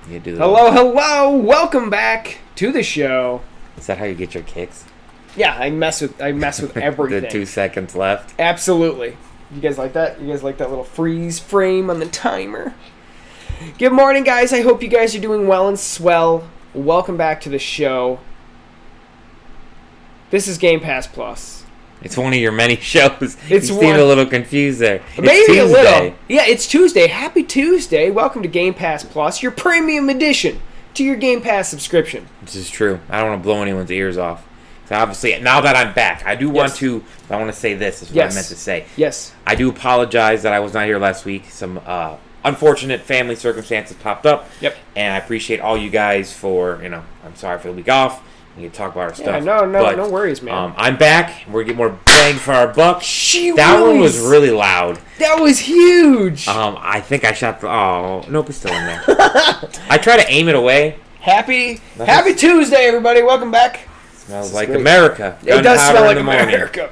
You do. Hello. Welcome back to the show. Is that how you get your kicks? Yeah, I mess with everything. The 2 seconds left. Absolutely. You guys like that? You guys like that little freeze frame on the timer? Good morning, guys. I hope you guys are doing well and swell. Welcome back to the show. This is GamePass Plus. It's one of your many shows. It's you seem a little confused there. Maybe a little. Yeah, it's Tuesday. Happy Tuesday. Welcome to GamePass Plus, your premium addition to your Game Pass subscription. This is true. I don't want to blow anyone's ears off. So obviously, now that I'm back, I want to say this. Is what I meant to say. Yes. I do apologize that I was not here last week. Some unfortunate family circumstances popped up. Yep. And I appreciate all you guys for, I'm sorry for the week off. We can talk about our stuff. No worries, man. I'm back. We're getting more bang for our buck. That one was really loud. That was huge. I think I shot the... Oh, nope, it's still in there. I try to aim it away. Happy Tuesday, everybody. Welcome back. Smells like great. America. It does smell like America.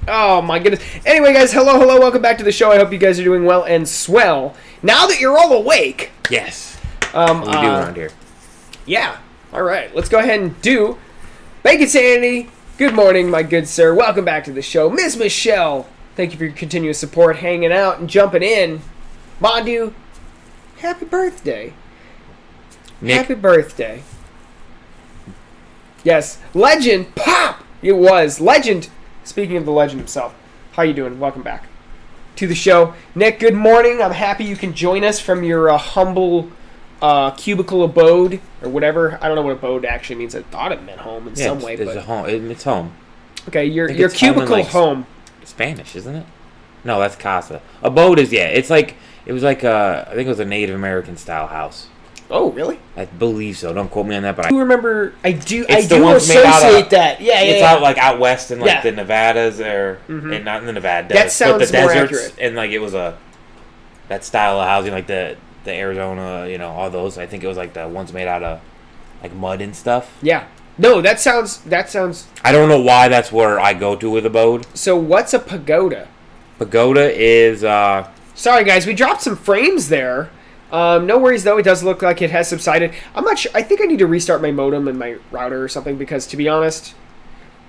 Oh, my goodness. Anyway, guys, hello. Welcome back to the show. I hope you guys are doing well and swell. Now that you're all awake. Yes. What do we do around here? Yeah. All right, let's go ahead and do Bacon Sanity. Good morning, my good sir. Welcome back to the show. Miss Michelle, thank you for your continuous support, hanging out and jumping in. Mondu, happy birthday. Nick. Happy birthday. Yes, Legend, pop! It was. Legend, speaking of the legend himself, how you doing? Welcome back to the show. Nick, good morning. I'm happy you can join us from your humble... cubicle abode or whatever. I don't know what abode actually means. I thought it meant home in some way. It's home. It's home. Okay, your cubicle home. Spanish, isn't it? No, that's casa. Abode is It's like it was like I think it was a Native American style house. Oh, really? I believe so. Don't quote me on that, but I do remember. I do associate that. Yeah. It's out west in the Nevadas and not in the Nevadas. That sounds but the more deserts, accurate. and it was that style of housing, like the Arizona, all those. I think it was like the ones made out of mud and stuff. Yeah. No, that sounds. I don't know why that's where I go to with abode. So what's a pagoda? Pagoda is. Sorry, guys, we dropped some frames there. No worries though. It does look like it has subsided. I'm not sure. I think I need to restart my modem and my router or something because, to be honest,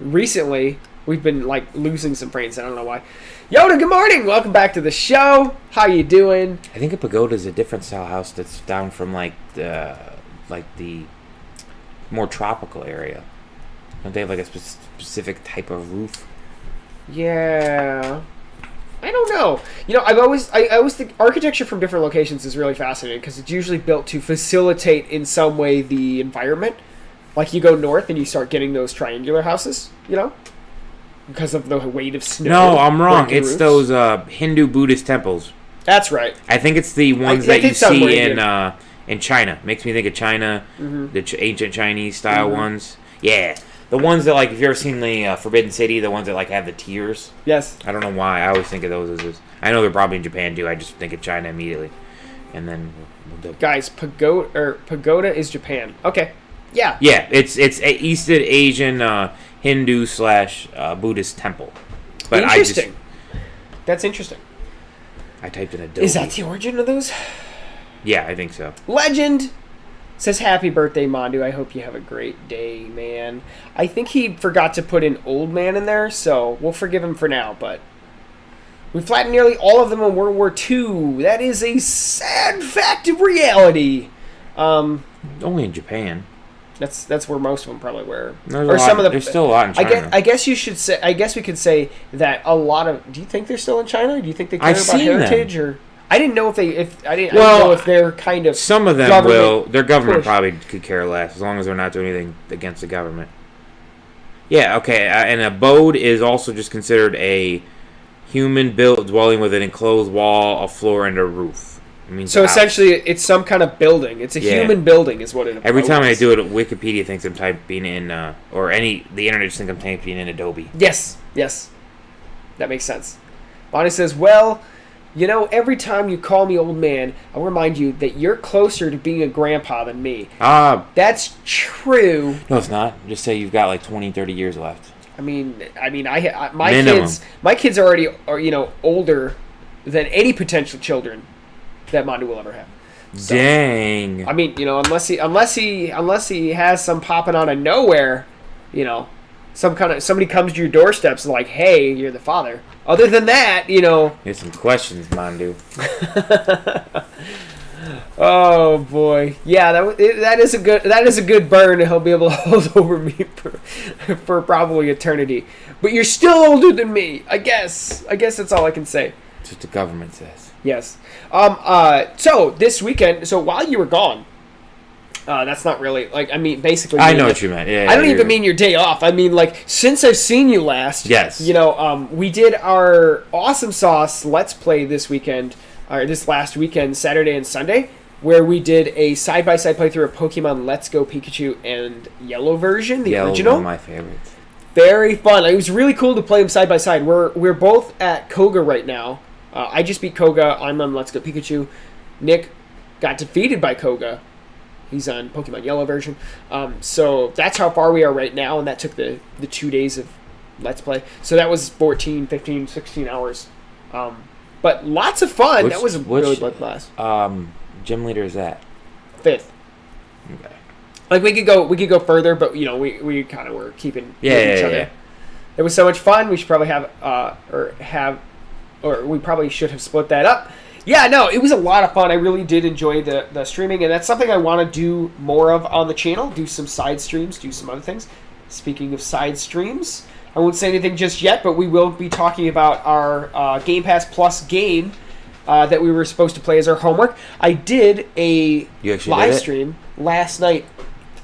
recently we've been losing some frames. I don't know why. Yoda, good morning. Welcome back to the show. How you doing? I think a pagoda is a different style house that's down from the more tropical area. Don't they have a specific type of roof? Yeah. I don't know. I always think architecture from different locations is really fascinating because it's usually built to facilitate in some way the environment. Like you go north and you start getting those triangular houses, because of the weight of snow. No, I'm wrong. It's those Hindu Buddhist temples. That's right. I think it's the ones that you see in China. Makes me think of China, the ancient Chinese style ones. Yeah, the ones that if you ever seen the Forbidden City, the ones that have the tiers. Yes. I don't know why I always think of those as. I know they're probably in Japan too. I just think of China immediately, and then. Guys, pagoda is Japan. Okay. Yeah. Yeah, it's a East Asian Hindu / Buddhist temple. But interesting. That's interesting. I typed in Adobe. Is that the origin of those? Yeah, I think so. Legend says, happy birthday, Mondu. I hope you have a great day, man. I think he forgot to put an old man in there, so we'll forgive him for now, but we flattened nearly all of them in World War II. That is a sad fact of reality. Only in Japan. That's where most of them probably were. There's still a lot in China. I guess you should say. I guess we could say that a lot of. Do you think they're still in China? Do you think they care about heritage or? I didn't know I didn't know if they're kind of. Some of them will. Their government probably could care less as long as they're not doing anything against the government. Yeah. Okay. An abode is also just considered a human-built dwelling with an enclosed wall, a floor, and a roof. So essentially, it's some kind of building. It's a human building, is what it is. Every time I do it, Wikipedia thinks I'm typing in, the internet just thinks I'm typing in Adobe. Yes, that makes sense. Bonnie says, "Well, every time you call me old man, I'll remind you that you're closer to being a grandpa than me." That's true. No, it's not. Just say you've got 20, 30 years left. My kids already are older than any potential children that Mondu will ever have. So, dang. I mean, unless he has some popping out of nowhere, somebody comes to your doorsteps and like, hey, you're the father. Other than that, Here's some questions, Mandu. Oh boy, yeah, that is a good burn. He'll be able to hold over me for probably eternity. But you're still older than me, I guess. That's all I can say. That's what the government says. Yes. So this weekend, while you were gone, that's not really basically. I know what you meant. Yeah. I don't even mean your day off. I mean since I've seen you last. Yes. We did our Awesome Sauce Let's Play this weekend, or this last weekend, Saturday and Sunday, where we did a side-by-side playthrough of Pokemon Let's Go Pikachu and Yellow version, the original. One of my favorites. Very fun. It was really cool to play them side by side. We're both at Koga right now. I just beat Koga. I'm on Let's Go Pikachu. Nick got defeated by Koga. He's on Pokemon Yellow version. So that's how far we are right now, and that took the 2 days of Let's Play. So that was 14, 15, 16 hours. But lots of fun. That was a really good class. Gym leader is that? 5th. Okay. We could go further, but we kind of were keeping each other. Yeah. It was so much fun. We should probably or we probably should have split that up. Yeah, no, it was a lot of fun. I really did enjoy the streaming, and that's something I want to do more of on the channel. Do some side streams, do some other things. Speaking of side streams, I won't say anything just yet, but we will be talking about our Game Pass Plus game that we were supposed to play as our homework. I did a live stream last night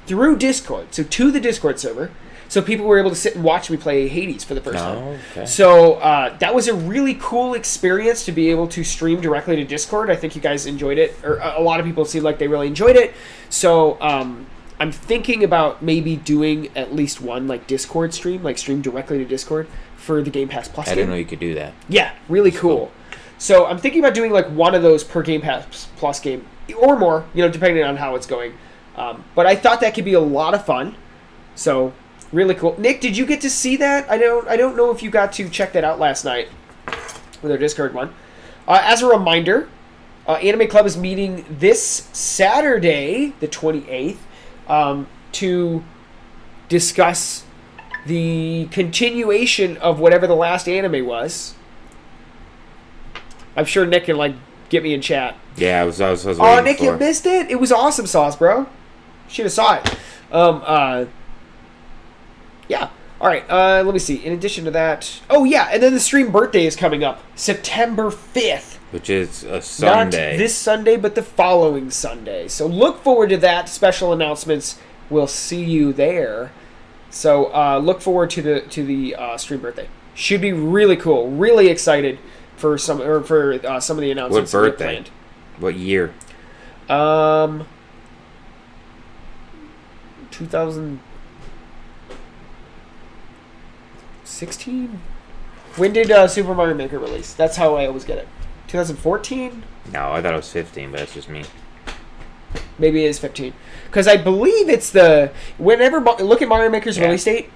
through Discord, so to the Discord server, so people were able to sit and watch me play Hades for the first time. Okay. So that was a really cool experience to be able to stream directly to Discord. I think you guys enjoyed it, or a lot of people seemed like they really enjoyed it. So I'm thinking about maybe doing at least one Discord stream, stream directly to Discord for the Game Pass Plus game. I didn't know you could do that. Yeah, really cool. So I'm thinking about doing one of those per Game Pass Plus game, or more, depending on how it's going. But I thought that could be a lot of fun. So really cool. Nick, did you get to see that? I don't know if you got to check that out last night with our Discord one. As a reminder, Anime Club is meeting this Saturday, the 28th, to discuss the continuation of whatever the last anime was. I'm sure Nick can get me in chat. Yeah, I was waiting. Oh, Nick, you missed it? It was Awesome Sauce, bro. Should have saw it. Yeah. All right. Let me see. In addition to that, oh yeah, and then the stream birthday is coming up, September 5th, which is a Sunday. Not this Sunday, but the following Sunday. So look forward to that. Special announcements. We'll see you there. So look forward to the stream birthday. Should be really cool. Really excited for some of the announcements. What birthday? Planned. What year? 2016. When did Super Mario Maker release? That's how I always get it. 2014? No, I thought it was 15, but that's just me. Maybe it is 15. Because I believe it's whenever look at Mario Maker's release date,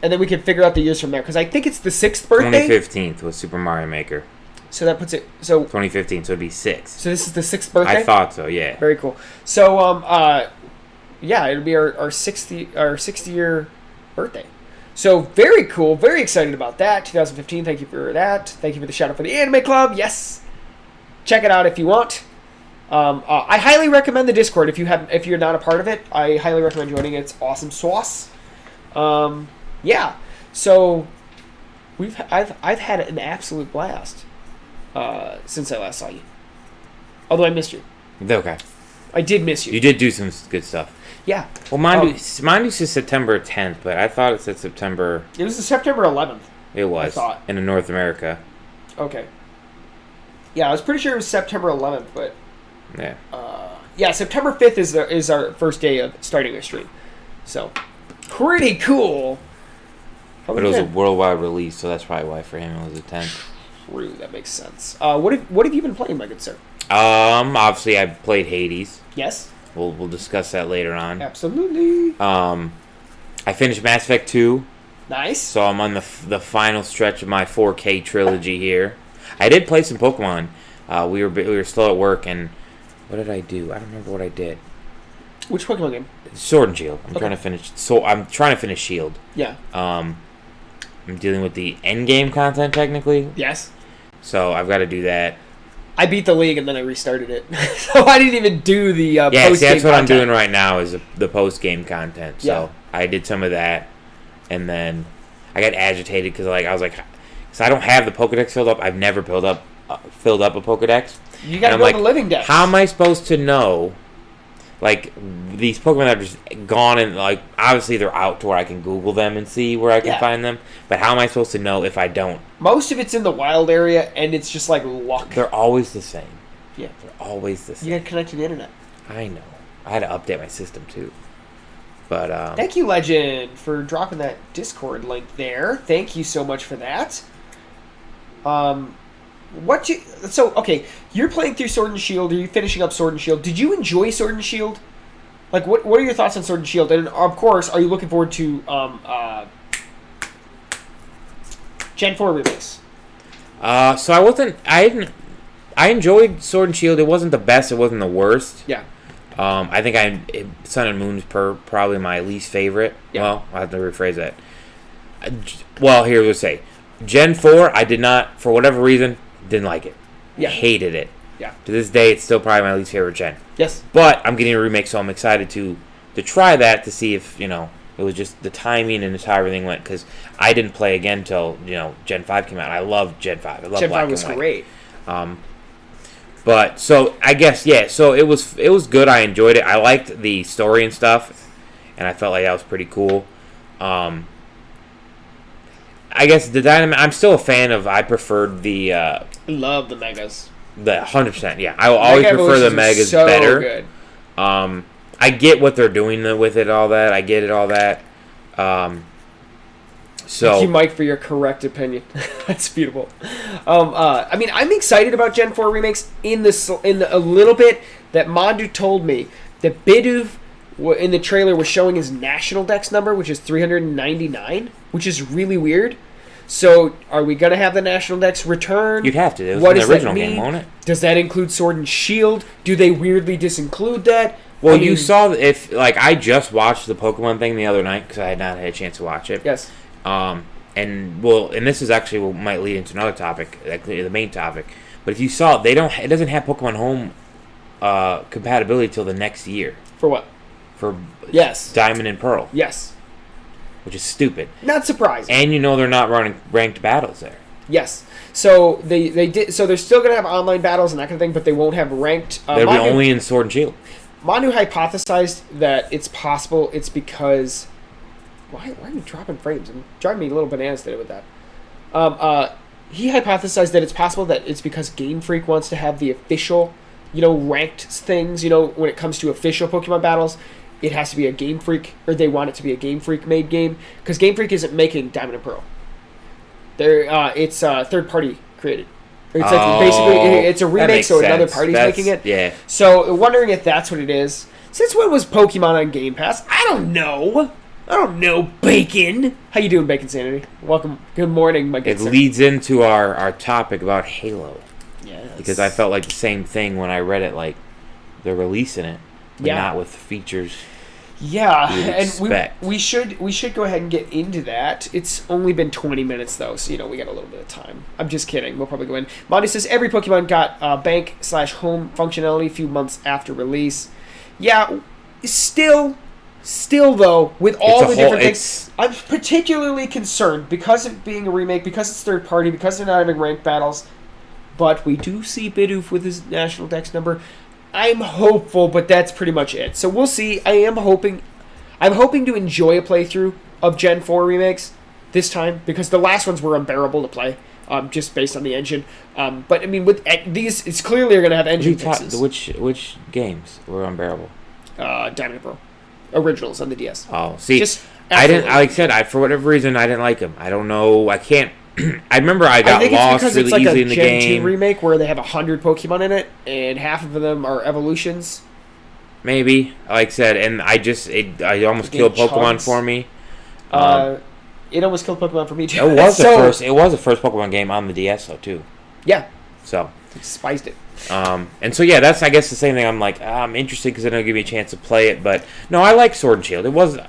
and then we can figure out the years from there. Because I think it's the 6th birthday. 2015 was Super Mario Maker. So that puts it 2015, so it'd be 6. So this is the 6th birthday? I thought so, yeah. Very cool. So yeah, it'll be our 60th year birthday. So very cool, very excited about that. 2015, thank you for that. Thank you for the shout out for the Anime Club. Yes. Check it out if you want. I highly recommend the Discord if you're not a part of it. I highly recommend joining it. It's awesome sauce. Yeah. So I've had an absolute blast since I last saw you. Although I missed you. Okay. I did miss you. You did do some good stuff. Yeah. Well, mine says September 10th, but I thought it said September. It was the September 11th. It was. I thought. In North America. Okay. Yeah, I was pretty sure it was September 11th, but. Yeah. Yeah, September 5th is our first day of starting our stream. So, pretty cool. But it was a worldwide release, so that's probably why for him it was the 10th. True, that makes sense. What have you been playing, my good sir? Obviously I played Hades. Yes. We'll discuss that later on. Absolutely. I finished Mass Effect 2. Nice. So I'm on the final stretch of my 4K trilogy here. I did play some Pokemon. We were slow at work, and What did I do? I don't remember what I did. Which Pokemon game? Sword and Shield. I'm trying to finish. So I'm trying to finish Shield. Yeah. I'm dealing with the end game content technically. Yes. So I've got to do that. I beat the league and then I restarted it, so I didn't even do the yeah. post-game See, that's what content. I'm doing right now is the post game content. So Yeah. I did some of that, and then I got agitated because I was like, because I don't have the Pokedex filled up. I've never filled up a Pokedex. You got to build a living deck. How am I supposed to know? Like, these Pokemon that are just gone, and, like, obviously they're out to where I can Google them and see where I can find them. But how am I supposed to know if I don't? Most of it's in the wild area, and it's just like luck. They're always the same. Yeah. They're always the same. You got to connect to the internet. I know. I had to update my system, too. But, Thank you, Legend, for dropping that Discord link there. Thank you so much for that. Okay, you're playing through Sword and Shield. Are you finishing up Sword and Shield? Did you enjoy Sword and Shield? Like, what are your thoughts on Sword and Shield? And of course, are you looking forward to Gen 4 release? I enjoyed Sword and Shield. It wasn't the best. It wasn't the worst. Yeah. I think Sun and Moon's probably my least favorite. Yeah. Well, I have to rephrase that. Well, here we'll say, Gen 4, I did not, for whatever reason, didn't like it. Yeah. Hated it. Yeah. To this day, it's still probably my least favorite gen. Yes. But I'm getting a remake, so I'm excited to try that to see if, it was just the timing and just how everything went. Because I didn't play again until, Gen 5 came out. I loved Gen 5. I love Gen Black 5 was and White. great. But, so, I guess, yeah. So, it was good. I enjoyed it. I liked the story and stuff. And I felt like that was pretty cool. I guess the Dynamax, I'm still a fan of, I preferred the... Love the Megas. The 100%, yeah. I will always prefer the Megas so better. Good. I get what they're doing with it, all that. I get it, all that. Thank you, Mike, for your correct opinion. That's beautiful. I'm excited about Gen 4 remakes in a little bit that Mandu told me that Bidoof in the trailer was showing his national dex number, which is 399, which is really weird. So, are we going to have the national dex return? You'd have to. It was what in does the original that mean? game, won't it? Does that include Sword and Shield? Do they weirdly disinclude that? Well, you saw I just watched the Pokemon thing the other night because I had not had a chance to watch it. Yes. And this is actually what might lead into another topic, the main topic. But if you saw, it doesn't have Pokemon Home compatibility till the next year. For what? For Yes. Diamond and Pearl. Yes. Which is stupid. Not surprising. And they're not running ranked battles there. Yes. So they did. So they're still going to have online battles and that kind of thing, but they won't have ranked. They'll be only in Sword and Shield. Manu hypothesized that it's possible it's because... Why are you dropping frames? I'm driving me a little bananas today with that. He hypothesized that it's possible that it's because Game Freak wants to have the official, ranked things, when it comes to official Pokemon battles. It has to be a Game Freak, or they want it to be a Game Freak made game, because Game Freak isn't making Diamond and Pearl. It's third party created. It's basically it's a remake, so another party's making it. Yeah. So wondering if that's what it is. Since when was Pokemon on Game Pass? I don't know, Bacon. How you doing, Bacon Sanity? Welcome. Good morning, my good It sir. leads into our topic about Halo. Yes. Because I felt like the same thing when I read it, like they're releasing it, but not with features. Yeah, and expect. we should go ahead and get into that. It's only been 20 minutes though, so we got a little bit of time. I'm just kidding. We'll probably go in. Monty says every Pokemon got bank/home functionality a few months after release. Yeah, still though, with all the different things, I'm particularly concerned because of being a remake, because it's third party, because they're not having ranked battles. But we do see Bidoof with his national dex number. I'm hopeful, but that's pretty much it. So we'll see. I'm hoping to enjoy a playthrough of Gen 4 remakes this time, because the last ones were unbearable to play, just based on the engine. But I mean, with these, it's clearly going to have engine fixes. Which games were unbearable? Diamond and Pearl originals on the DS. Oh, see, I didn't. Like I said, for whatever reason, I didn't like them. I don't know. I can't. I remember I got lost really easily in the game. I think it's because it's like a Gen 2 remake where they have 100 Pokemon in it, and half of them are evolutions. Maybe, like I said, and I almost killed Pokemon for me. It almost killed Pokemon for me too. It was the first Pokemon game on the DS though too. Yeah. So Spiced it. And so yeah, that's I guess the same thing. I'm like I'm interested because it'll give me a chance to play it. But no, I like Sword and Shield. It was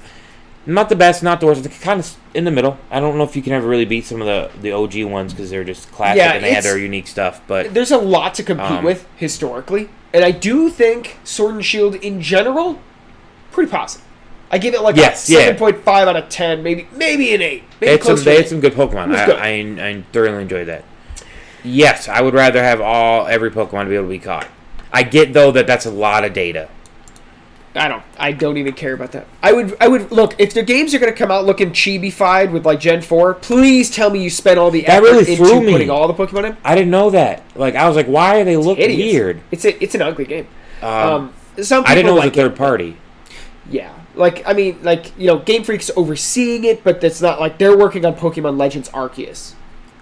not the best, not the worst. It's kind of in the middle. I don't know if you can ever really beat some of the OG ones because they're just classic and they had their unique stuff. But there's a lot to compete with historically, and I do think Sword and Shield in general pretty positive. I give it like a 7.5 out of 10, maybe an 8. Maybe they had some good Pokemon. I thoroughly enjoyed that. Yes, I would rather have every Pokemon to be able to be caught. I get though that's a lot of data. I don't even care about that. I would look if the games are going to come out looking chibi-fied with like Gen 4. Please tell me you spent all the effort into putting all the Pokemon in. I didn't know that. Like I was like, why are they look weird? It's an ugly game. Some people I didn't know it was a third party. Yeah, Game Freak's overseeing it, but it's not like they're working on Pokemon Legends Arceus.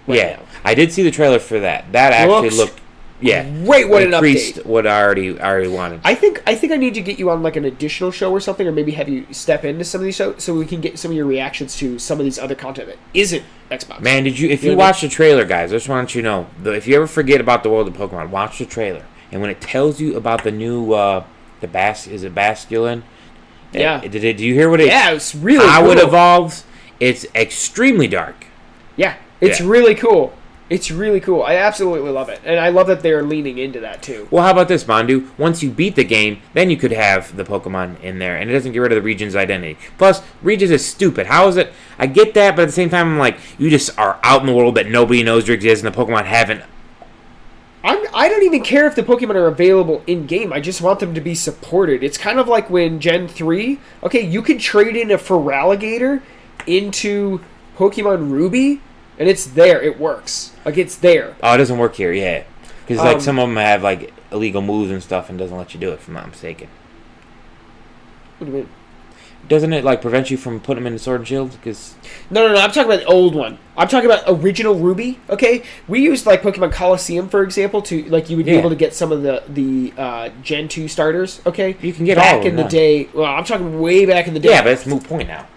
Now. I did see the trailer for that. That actually looked. Yeah, great. What an increased update! What I already wanted. I think I need to get you on like an additional show or something, or maybe have you step into some of these shows so we can get some of your reactions to some of these other content that isn't Xbox. Man, if you watch the trailer, guys, I just want you to know if you ever forget about the world of Pokemon, watch the trailer, and when it tells you about the new is it Basculin? Yeah. Did you hear what it? Yeah, it's really how cool. It evolves. It's extremely dark. Yeah, it's really cool. It's really cool. I absolutely love it. And I love that they're leaning into that, too. Well, how about this, Mondu? Once you beat the game, then you could have the Pokemon in there, and it doesn't get rid of the region's identity. Plus, regions is stupid. How is it? I get that, but at the same time, I'm like, you just are out in the world that nobody knows you exist, and the Pokemon haven't. I don't even care if the Pokemon are available in-game. I just want them to be supported. It's kind of like when Gen 3, okay, you can trade in a Feraligatr into Pokemon Ruby, and it's there. It works. Like, it's there. Oh, it doesn't work here, yeah. Because, like, some of them have, like, illegal moves and stuff and doesn't let you do it, if I'm not mistaken. What do you mean? Doesn't it, like, prevent you from putting them into Sword and Shield? Because No. I'm talking about the old one. I'm talking about original Ruby, okay? We used, like, Pokemon Coliseum, for example, to, like, you would be able to get some of the Gen 2 starters, okay? You can get back all of them in the day. Well, I'm talking way back in the day. Yeah, but it's a moot point now.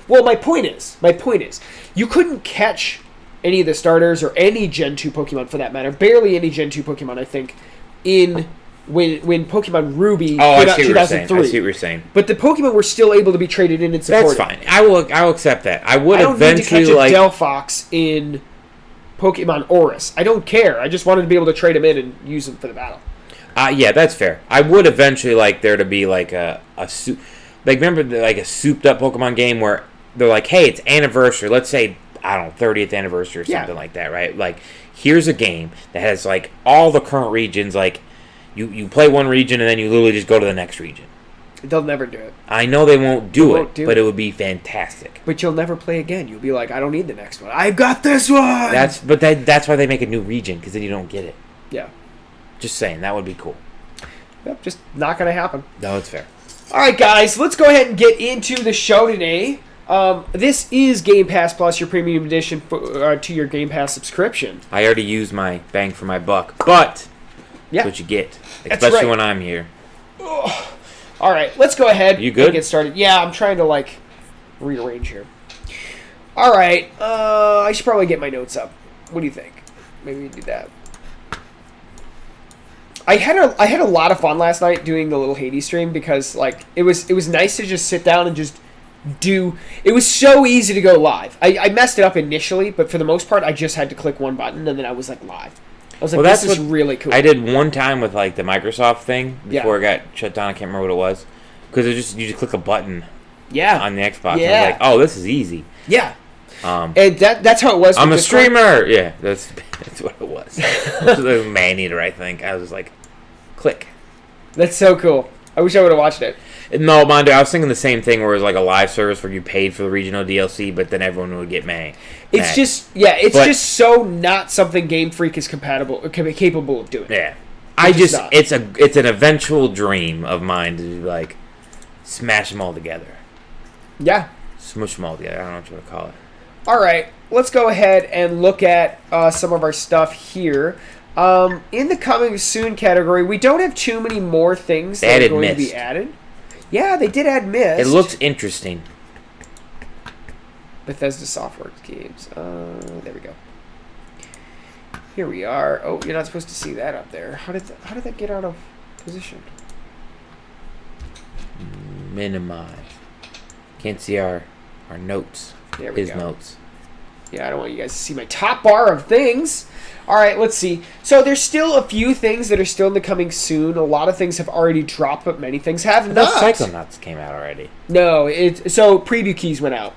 Well, my point is, you couldn't catch any of the starters or any Gen 2 Pokemon for that matter, barely any Gen 2 Pokemon, I think, when Pokemon Ruby came out in 2003. I see what you're saying. But the Pokemon were still able to be traded in and supported. That's fine. I will accept that. I don't eventually need to catch a Delphox in Pokemon Oris. I don't care. I just wanted to be able to trade them in and use them for the battle. Yeah, that's fair. I would eventually like there to be like a remember like a souped up Pokemon game where they're like, hey, it's anniversary. Let's say, I don't know, 30th anniversary or something like that, right? Like, here's a game that has, like, all the current regions. Like, you play one region and then you literally just go to the next region. They'll never do it. I know they won't do it, but it would be fantastic. But you'll never play again. You'll be like, I don't need the next one. I've got this one! That's why they make a new region, because then you don't get it. Yeah. Just saying, that would be cool. Yep, just not going to happen. No, it's fair. All right, guys, let's go ahead and get into the show today. This is Game Pass Plus, your premium edition to your Game Pass subscription. I already used my bang for my buck, but that's what you get, especially when I'm here. Ugh. All right, let's go ahead. You good? And get started. Yeah, I'm trying to like rearrange here. All right, I should probably get my notes up. What do you think? Maybe we do that. I had a lot of fun last night doing the little Hades stream because like it was nice to just sit down and just do. It was so easy to go live. I messed it up initially, but for the most part, I just had to click one button and then I was like live. I was like, this is really cool. I did one time with like the Microsoft thing before it got shut down. I can't remember what it was because you just click a button. On the Xbox. Yeah. I was like, oh, this is easy. Yeah. And that's how it was. I'm a streamer. Yeah, that's what it was. It was a man-eater, I think. I was just like, click. That's so cool. I wish I would have watched it. No, mind you, I was thinking the same thing where it was like a live service where you paid for the regional DLC, but then everyone would get mad. It's just so not something Game Freak is capable of doing. Yeah. It's an eventual dream of mine to like smash them all together. Yeah. Smush them all together. I don't know what you want to call it. All right, let's go ahead and look at some of our stuff here. In the coming soon category, we don't have too many more things that are going to be added. Yeah, they did add Mist. It looks interesting. Bethesda Softworks games. There we go. Here we are. Oh, you're not supposed to see that up there. How did that get out of position? Minimize. Can't see our notes. There we His go. notes. Yeah, I don't want you guys to see my top bar of things. All right, let's see. So there's still a few things that are still in the coming soon. A lot of things have already dropped, but many things have not. Psychonauts came out already. No, so preview keys went out.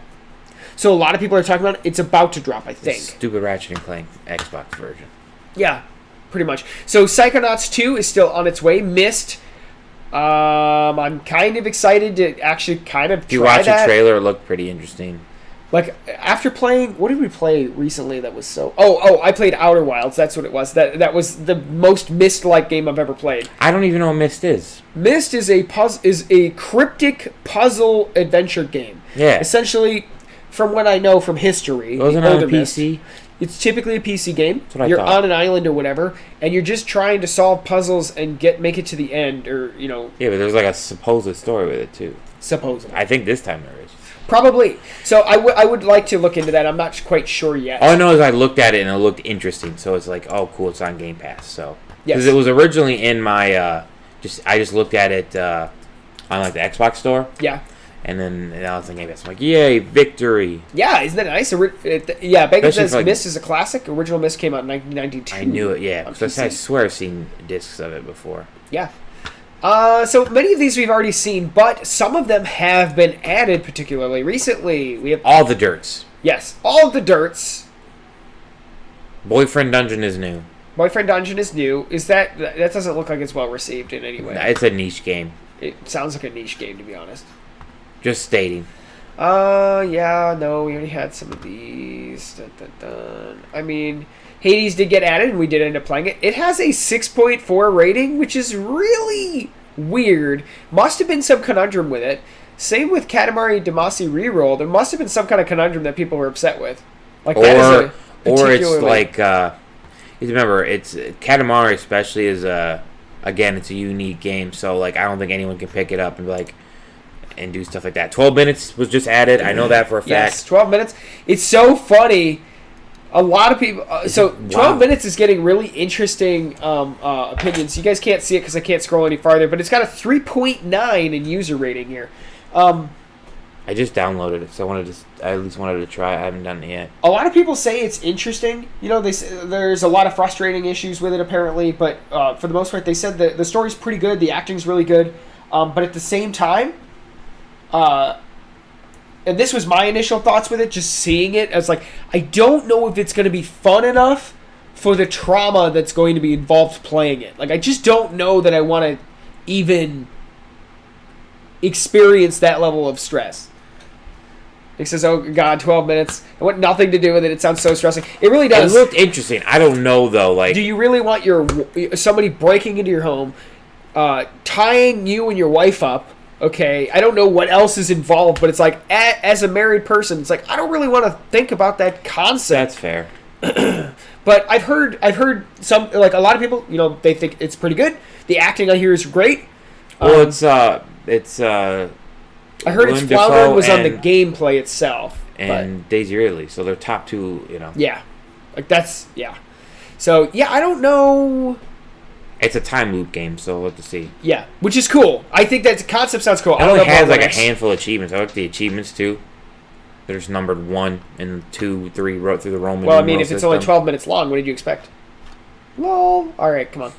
So a lot of people are talking about it. It's about to drop, I think. Stupid Ratchet and Clank Xbox version. Yeah, pretty much. So Psychonauts 2 is still on its way. Myst. I'm kind of excited to actually kind of try that. If you watch the trailer, it looked pretty interesting. Like, after playing... What did we play recently that was so... Oh, I played Outer Wilds. That's what it was. That was the most Myst-like game I've ever played. I don't even know what Myst is. Myst is a cryptic puzzle adventure game. Yeah. Essentially, from what I know from history... Wasn't it on PC? It's typically a PC game. That's what I You're thought. on an island or whatever, and you're just trying to solve puzzles and make it to the end, or, Yeah, but there's like a supposed story with it, too. supposedly. I think this time there is. Probably. So I would like to look into that. I'm not quite sure yet. All I know is I looked at it and it looked interesting, so it's like, oh, cool, it's on Game Pass. So Yes. because it was originally in my I just looked at it on like the Xbox store, Yeah. and then now it's on Game Pass. I'm like, yay, victory! Yeah, isn't that nice? Yeah, Bacon Especially says for, like- Myst is a classic. Original Myst came out in 1992. I knew it, yeah. on Because I PC. swear I've seen discs of it before. Yeah. So many of these we've already seen, but some of them have been added particularly recently. We have All the dirts. yes, all of the dirts. Boyfriend Dungeon is new. Boyfriend Dungeon is new. Is that doesn't look like it's well received in any way? It's a niche game. It sounds like a niche game, to be honest. Just stating. Yeah, no, we already had some of these. Dun, dun, dun. I mean, Hades did get added, and we did end up playing it. It has a 6.4 rating, which is really weird. Must have been some conundrum with it. Same with Katamari Damacy Reroll. There must have been some kind of conundrum that people were upset with. Like that is a Or it's particularly- like, you remember, it's Katamari especially is again, it's a unique game, so like I don't think anyone can pick it up and be like, and do stuff like that. 12 minutes was just added. I know that for a fact. Yes, 12 minutes. It's so funny. A lot of people... so 12 minutes is getting really interesting opinions. You guys can't see it because I can't scroll any farther, but it's got a 3.9 in user rating here. I just downloaded it, so I at least wanted to try. I haven't done it yet. A lot of people say it's interesting. You know, there's a lot of frustrating issues with it apparently, but for the most part, they said that the story's pretty good, the acting's really good, but at the same time, and this was my initial thoughts with it, just seeing it, I was like, I don't know if it's going to be fun enough for the trauma that's going to be involved playing it. Like, I just don't know that I want to even experience that level of stress. It says, oh god, 12 minutes. I want nothing to do with it. It sounds so stressing. It really It does. looked interesting. I don't know, though. Like, Do you really want somebody breaking into your home, tying you and your wife up? Okay, I don't know what else is involved, but it's like, as a married person, it's like, I don't really want to think about that concept. that's fair. But I've heard some, like a lot of people, they think it's pretty good. The acting I hear is great. Well, it's I heard its Willem flounder Dafoe was on the and- gameplay itself. and Daisy Ridley, so they're top two. Yeah, like that's yeah. So yeah, I don't know. It's a time loop game, so we'll have to see. Yeah, which is cool. I think that concept sounds cool. It I don't only know has about like a winners. handful of achievements. I looked at the achievements too. There's numbered 1 and 2, 3 wrote through the Roman. Well, I mean, numeral if it's only system. 12 minutes long, what did you expect? Lol. All right, come on.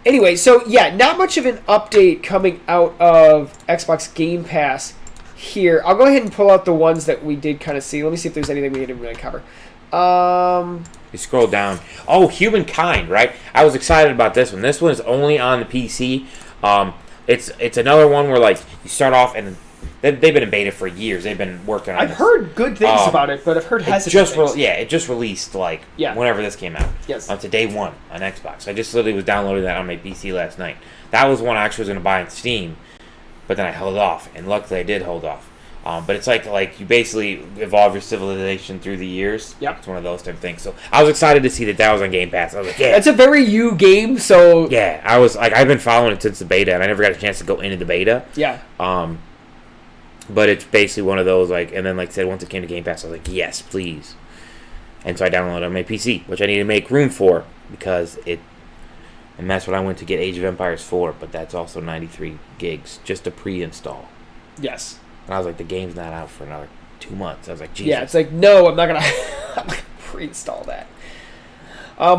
Anyway, so yeah, not much of an update coming out of Xbox Game Pass here. I'll go ahead and pull out the ones that we did kind of see. Let me see if there's anything we didn't really cover. You scroll down. Oh, Humankind, right? I was excited about this one. This one is only on the PC. It's another one where like you start off and they've been in beta for years. They've been working on. I've this. heard good things about it, but I've heard hesitant things. It just released like whenever this came out. Yes. To day 1 on Xbox. I just literally was downloading that on my PC last night. That was one I actually was going to buy on Steam, but then I held off, and luckily I did hold off. But it's like you basically evolve your civilization through the years. Yep. It's one of those type of things. So I was excited to see that was on Game Pass. I was like, yeah. That's a very you game, so... Yeah, I was like, I've been following it since the beta, and I never got a chance to go into the beta. Yeah. But it's basically one of those, like, and then, like I said, once it came to Game Pass, I was like, yes, please. And so I downloaded it on my PC, which I need to make room for because it. And that's what I went to get Age of Empires 4, but that's also 93 gigs just to pre-install. Yes. And I was like, the game's not out for another 2 months. I was like, Jesus. Yeah, it's like, no, I'm not gonna pre-install that.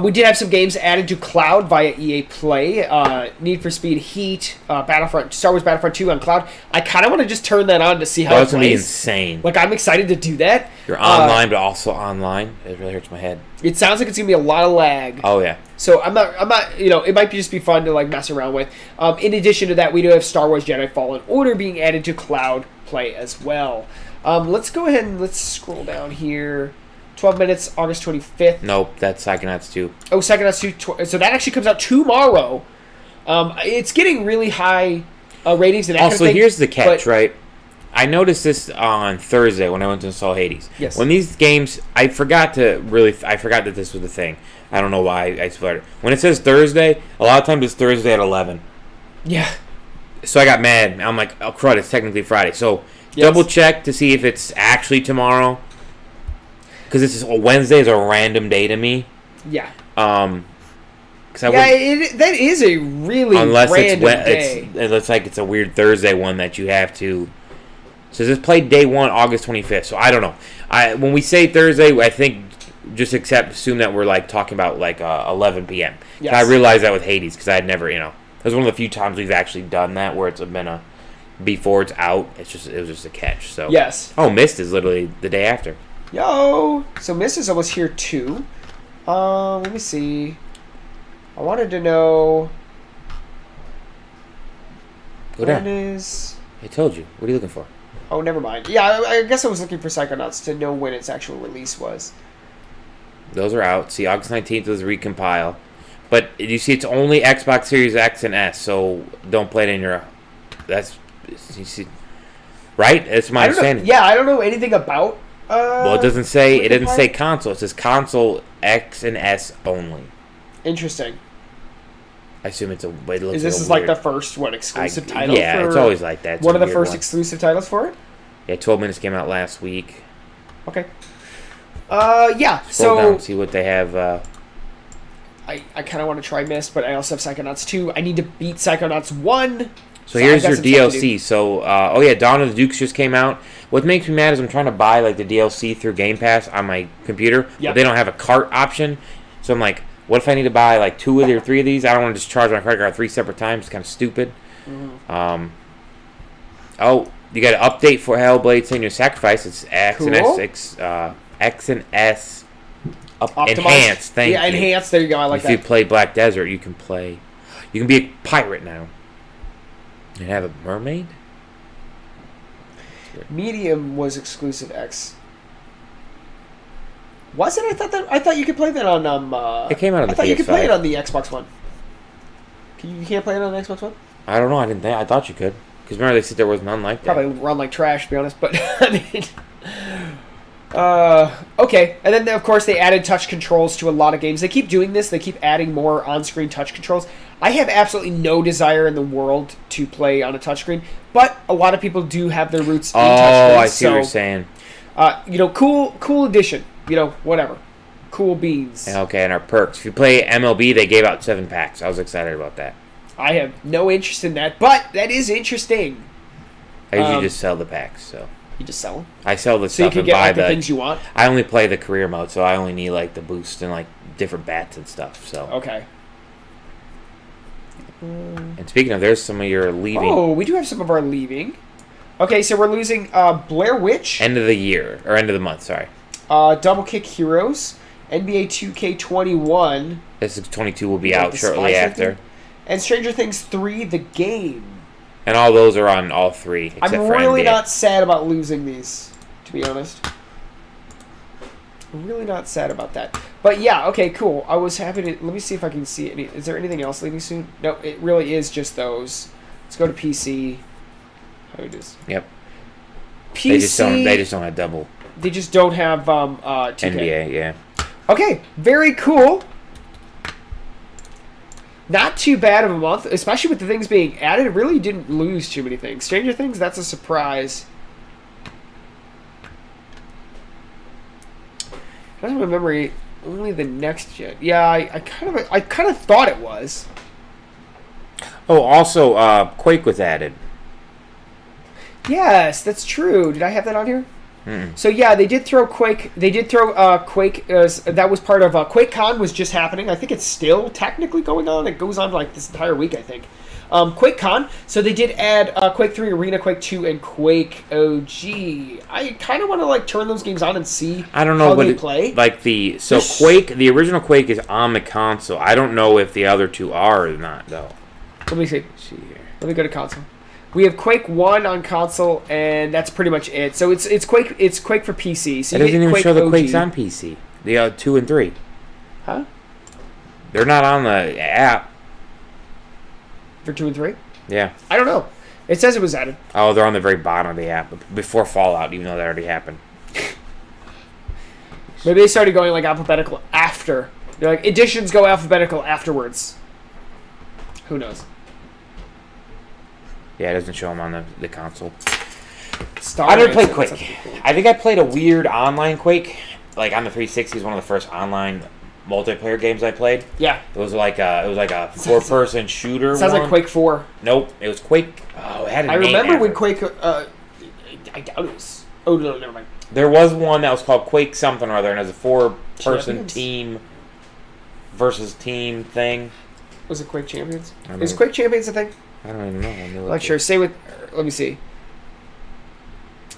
We did have some games added to cloud via EA Play. Need for Speed Heat, Star Wars Battlefront 2 on cloud. I kind of want to just turn that on to see how it plays. That's going to be insane. Like, I'm excited to do that. You're online, but also online. It really hurts my head. It sounds like it's going to be a lot of lag. Oh, yeah. So I'm not, it might just be fun to, like, mess around with. In addition to that, we do have Star Wars Jedi Fallen Order being added to cloud play as well. Let's go ahead and let's scroll down here. 12 minutes, August 25th. Nope, that's Psychonauts 2. Oh, Psychonauts 2. So that actually comes out tomorrow. It's getting really high ratings and that kind of thing. Here's the catch, right? I noticed this on Thursday when I went to install Hades. Yes. When these games, I forgot that this was the thing. I don't know why I started. When it says Thursday, a lot of times it's Thursday at 11. Yeah. So I got mad. I'm like, oh, crud, it's technically Friday. So double check to see if it's actually tomorrow. Because this is Wednesday is a random day to me. Yeah. That is a really random day. It looks like it's a weird Thursday one that you have to. So this played day 1, August 25th. So I don't know. When we say Thursday, I think just assume that we're like talking about like 11 p.m. Yes. I realized that with Hades because I had never, it was one of the few times we've actually done that where it's been before it's out. It was just a catch. So yes. Oh, Myst is literally the day after. Yo, so Myst is almost here too. Let me see. I wanted to know. Go down. When is? I told you. What are you looking for? Oh, never mind. Yeah, I guess I was looking for Psychonauts to know when its actual release was. Those are out. See, August 19th was recompile. But you see, it's only Xbox Series X and S, so don't play it in your. You see, right? That's my understanding. Yeah, I don't know anything about. Well, it doesn't say. It doesn't say console. It says console X and S only. Interesting. I assume it's a. Is this like the first exclusive title? Yeah, it's always like that. One of the first exclusive titles for it. Yeah, 12 Minutes came out last week. Okay. Yeah. Scroll down, see what they have. I kind of want to try Myst, but I also have Psychonauts 2. I need to beat Psychonauts 1. So here's your DLC. So, Dawn of the Dukes just came out. What makes me mad is I'm trying to buy like the DLC through GamePass on my computer, but they don't have a cart option. So I'm like, what if I need to buy like 2 or 3 of these? I don't want to just charge my credit card 3 separate times. It's kind of stupid. Mm-hmm. You got an update for Hellblade: Senua's Sacrifice. It's X and S enhanced. Thank you. Enhanced. There you go. I like that. If you play Black Desert, you can be a pirate now. And have a mermaid? Medium was exclusive X. Was it? I thought you could play that on It came out on the PS5. I thought you could play it on the Xbox One. You can't play it on the Xbox One? I don't know. I thought you could. Because remember they said there was none like that. Probably run like trash, to be honest. But I mean, okay. And then of course they added touch controls to a lot of games. They keep doing this. They keep adding more on-screen touch controls. I have absolutely no desire in the world to play on a touchscreen, but a lot of people do have their roots in touchscreens. Oh, I see what you're saying. Cool addition. Whatever. Cool beans. Okay, and our perks. If you play MLB, they gave out 7 packs. I was excited about that. I have no interest in that, but that is interesting. I usually just sell the packs, so. You just sell them? I sell the so stuff you can and buy get the things you want? I only play the career mode, so I only need like the boost and like different bats and stuff. So. Okay. And speaking of, there's some of your leaving. Oh, we do have some of our leaving. Okay, so we're losing Blair Witch. End of the year, or end of the month, sorry. Double Kick Heroes, NBA 2K21. This is 22 will be out shortly after. And Stranger Things 3, the game. And all those are on all 3, except I'm for really NBA. not sad about losing these, to be honest. I'm really not sad about that. But yeah, okay, cool. I was happy to... Let me see if I can see any... Is there anything else leaving soon? No, it really is just those. Let's go to PC. How it is. Yep. PC... They just don't have double. They just don't have 2K. NBA, yeah. Okay, very cool. Not too bad of a month, especially with the things being added. It really didn't lose too many things. Stranger Things, that's a surprise. How's my memory? Only the next gen. Yeah, I kind of thought it was. Oh, also, Quake was added. Yes, that's true. Did I have that on here? Mm-mm. So yeah, they did throw Quake. They did throw Quake. That was part of QuakeCon was just happening. I think it's still technically going on. It goes on like this entire week, I think. QuakeCon. So they did add Quake 3 Arena, Quake 2, and Quake OG. I kind of want to like turn those games on and see. I don't know how what they play. Like Quake, the original Quake is on the console. I don't know if the other two are or not though. Let me see. Let's see here. Let me go to console. We have Quake 1 on console, and that's pretty much it. So it's Quake for PC. So It doesn't even Quake show the OG. Quakes on PC. The 2 and 3. Huh? They're not on the app. For 2 and 3? Yeah. I don't know. It says it was added. Oh, they're on the very bottom of the app before Fallout, even though that already happened. Maybe they started going like alphabetical after. They're like editions go alphabetical afterwards. Who knows? Yeah, it doesn't show them on the console. Star I never Wars, played Quake. I think I played a weird online Quake, like on the 360. Is one of the first online multiplayer games I played. Yeah. It was like a 4-person shooter. Sounds like Quake 4. Nope, it was Quake. Oh, it had a I name remember after when it. Quake. I doubt it was. Oh no, never mind. There was one that was called Quake something or other, and it was a 4-person Champions? team versus team thing. Was it Quake Champions? I don't Is know. Quake Champions a thing? I don't even know. I'm not sure. Say with. Let me see.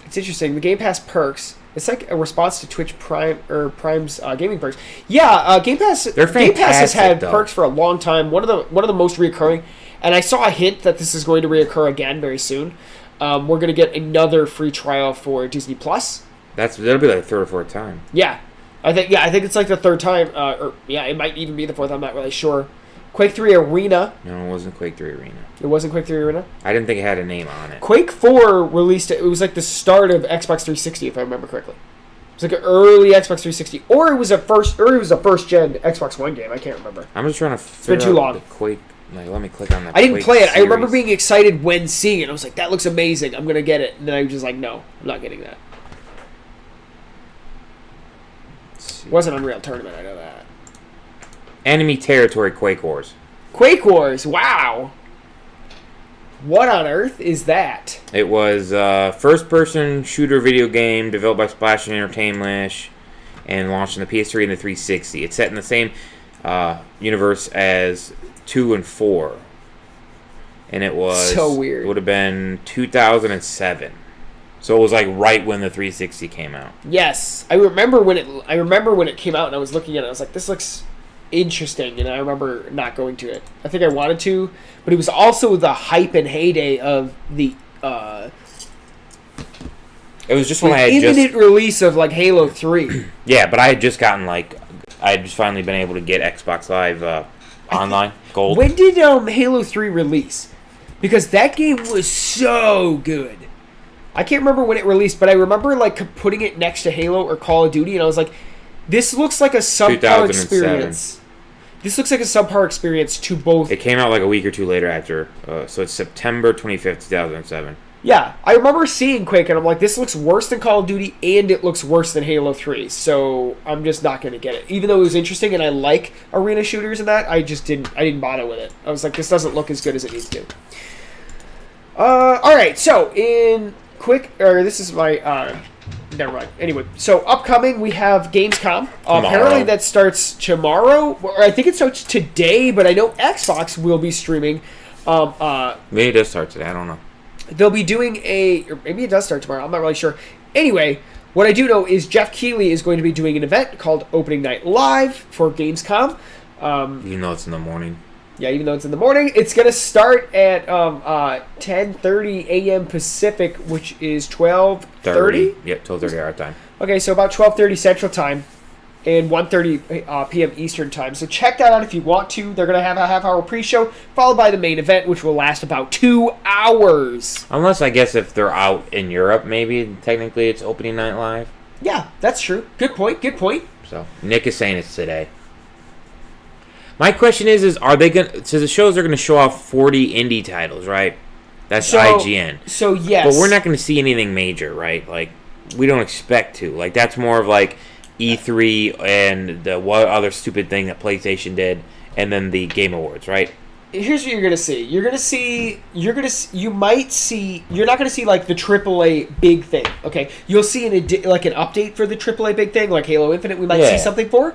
It's interesting. The Game Pass perks. It's like a response to Twitch Prime or Prime's gaming perks. Yeah, Game Pass. They're Game Pass has fantastic, had though. perks for a long time. One of the most reoccurring, and I saw a hint that this is going to reoccur again very soon. We're going to get another free trial for Disney Plus. That'll be like the third or fourth time. Yeah, I think it's like the third time. Or yeah, it might even be the fourth. I'm not really sure. Quake 3 Arena. No, it wasn't Quake 3 Arena. It wasn't Quake 3 Arena. I didn't think it had a name on it. Quake 4 released. It was like the start of Xbox 360, if I remember correctly. It was like an early Xbox 360, or it was a first gen Xbox One game. I can't remember. I'm just trying to been too long. the Quake. Like, let me click on that. I didn't Quake play it. I remember series. being excited when seeing it. I was like, "That looks amazing. I'm gonna get it." And then I was just like, "No, I'm not getting that." It wasn't Unreal Tournament. I know that. Enemy Territory Quake Wars. Quake Wars. Wow. What on earth is that? It was a first-person shooter video game developed by Splash Entertainment and launched on the PS3 and the 360. It's set in the same universe as 2 and 4. And it was... So weird. It would have been 2007. So it was like right when the 360 came out. Yes, I remember when it came out, and I was looking at it. I was like, "This looks interesting," and I remember not going to it. I think I wanted to, but it was also the hype and heyday of the It was just when I had imminent release of like Halo 3. Yeah, but I had just gotten I had just finally been able to get Xbox Live online gold. When did Halo 3 release? Because that game was so good. I can't remember when it released, but I remember like putting it next to Halo or Call of Duty, and I was like, "This looks like a subpar 2007. experience." This looks like a subpar experience to both. It came out like a week or two later after, so it's September 25th, 2007. Yeah, I remember seeing Quake, and I'm like, "This looks worse than Call of Duty, and it looks worse than Halo 3." So I'm just not going to get it, even though it was interesting, and I like arena shooters and that. I didn't bother with it. I was like, "This doesn't look as good as it needs to." All right, so this is my, never mind. Anyway, so upcoming, we have Gamescom. Apparently that starts tomorrow, or I think it starts today, but I know Xbox will be streaming. Maybe it does start today, I don't know. They'll be doing or maybe it does start tomorrow, I'm not really sure. Anyway, what I do know is Jeff Keighley is going to be doing an event called Opening Night Live for Gamescom. Even though it's in the morning. Yeah, even though it's in the morning, it's going to start at 10:30 a.m. Pacific, which is 12:30. Yep, 12:30 our time. Okay, so about 12:30 Central Time and 1:30 p.m. Eastern Time. So check that out if you want to. They're going to have a half-hour pre-show, followed by the main event, which will last about 2 hours. Unless, I guess, if they're out in Europe, maybe, technically it's opening night live. Yeah, that's true. Good point. So, Nick is saying it's today. My question is are they going to... So the shows are going to show off 40 indie titles, right? That's IGN. So, yes. But we're not going to see anything major, right? Like, we don't expect to. Like, that's more of like E3 and the what other stupid thing that PlayStation did, and then the Game Awards, right? Here's what you're gonna see. You're not gonna see like the AAA big thing. Okay, you'll see an update for the AAA big thing, like Halo Infinite. We might see something for,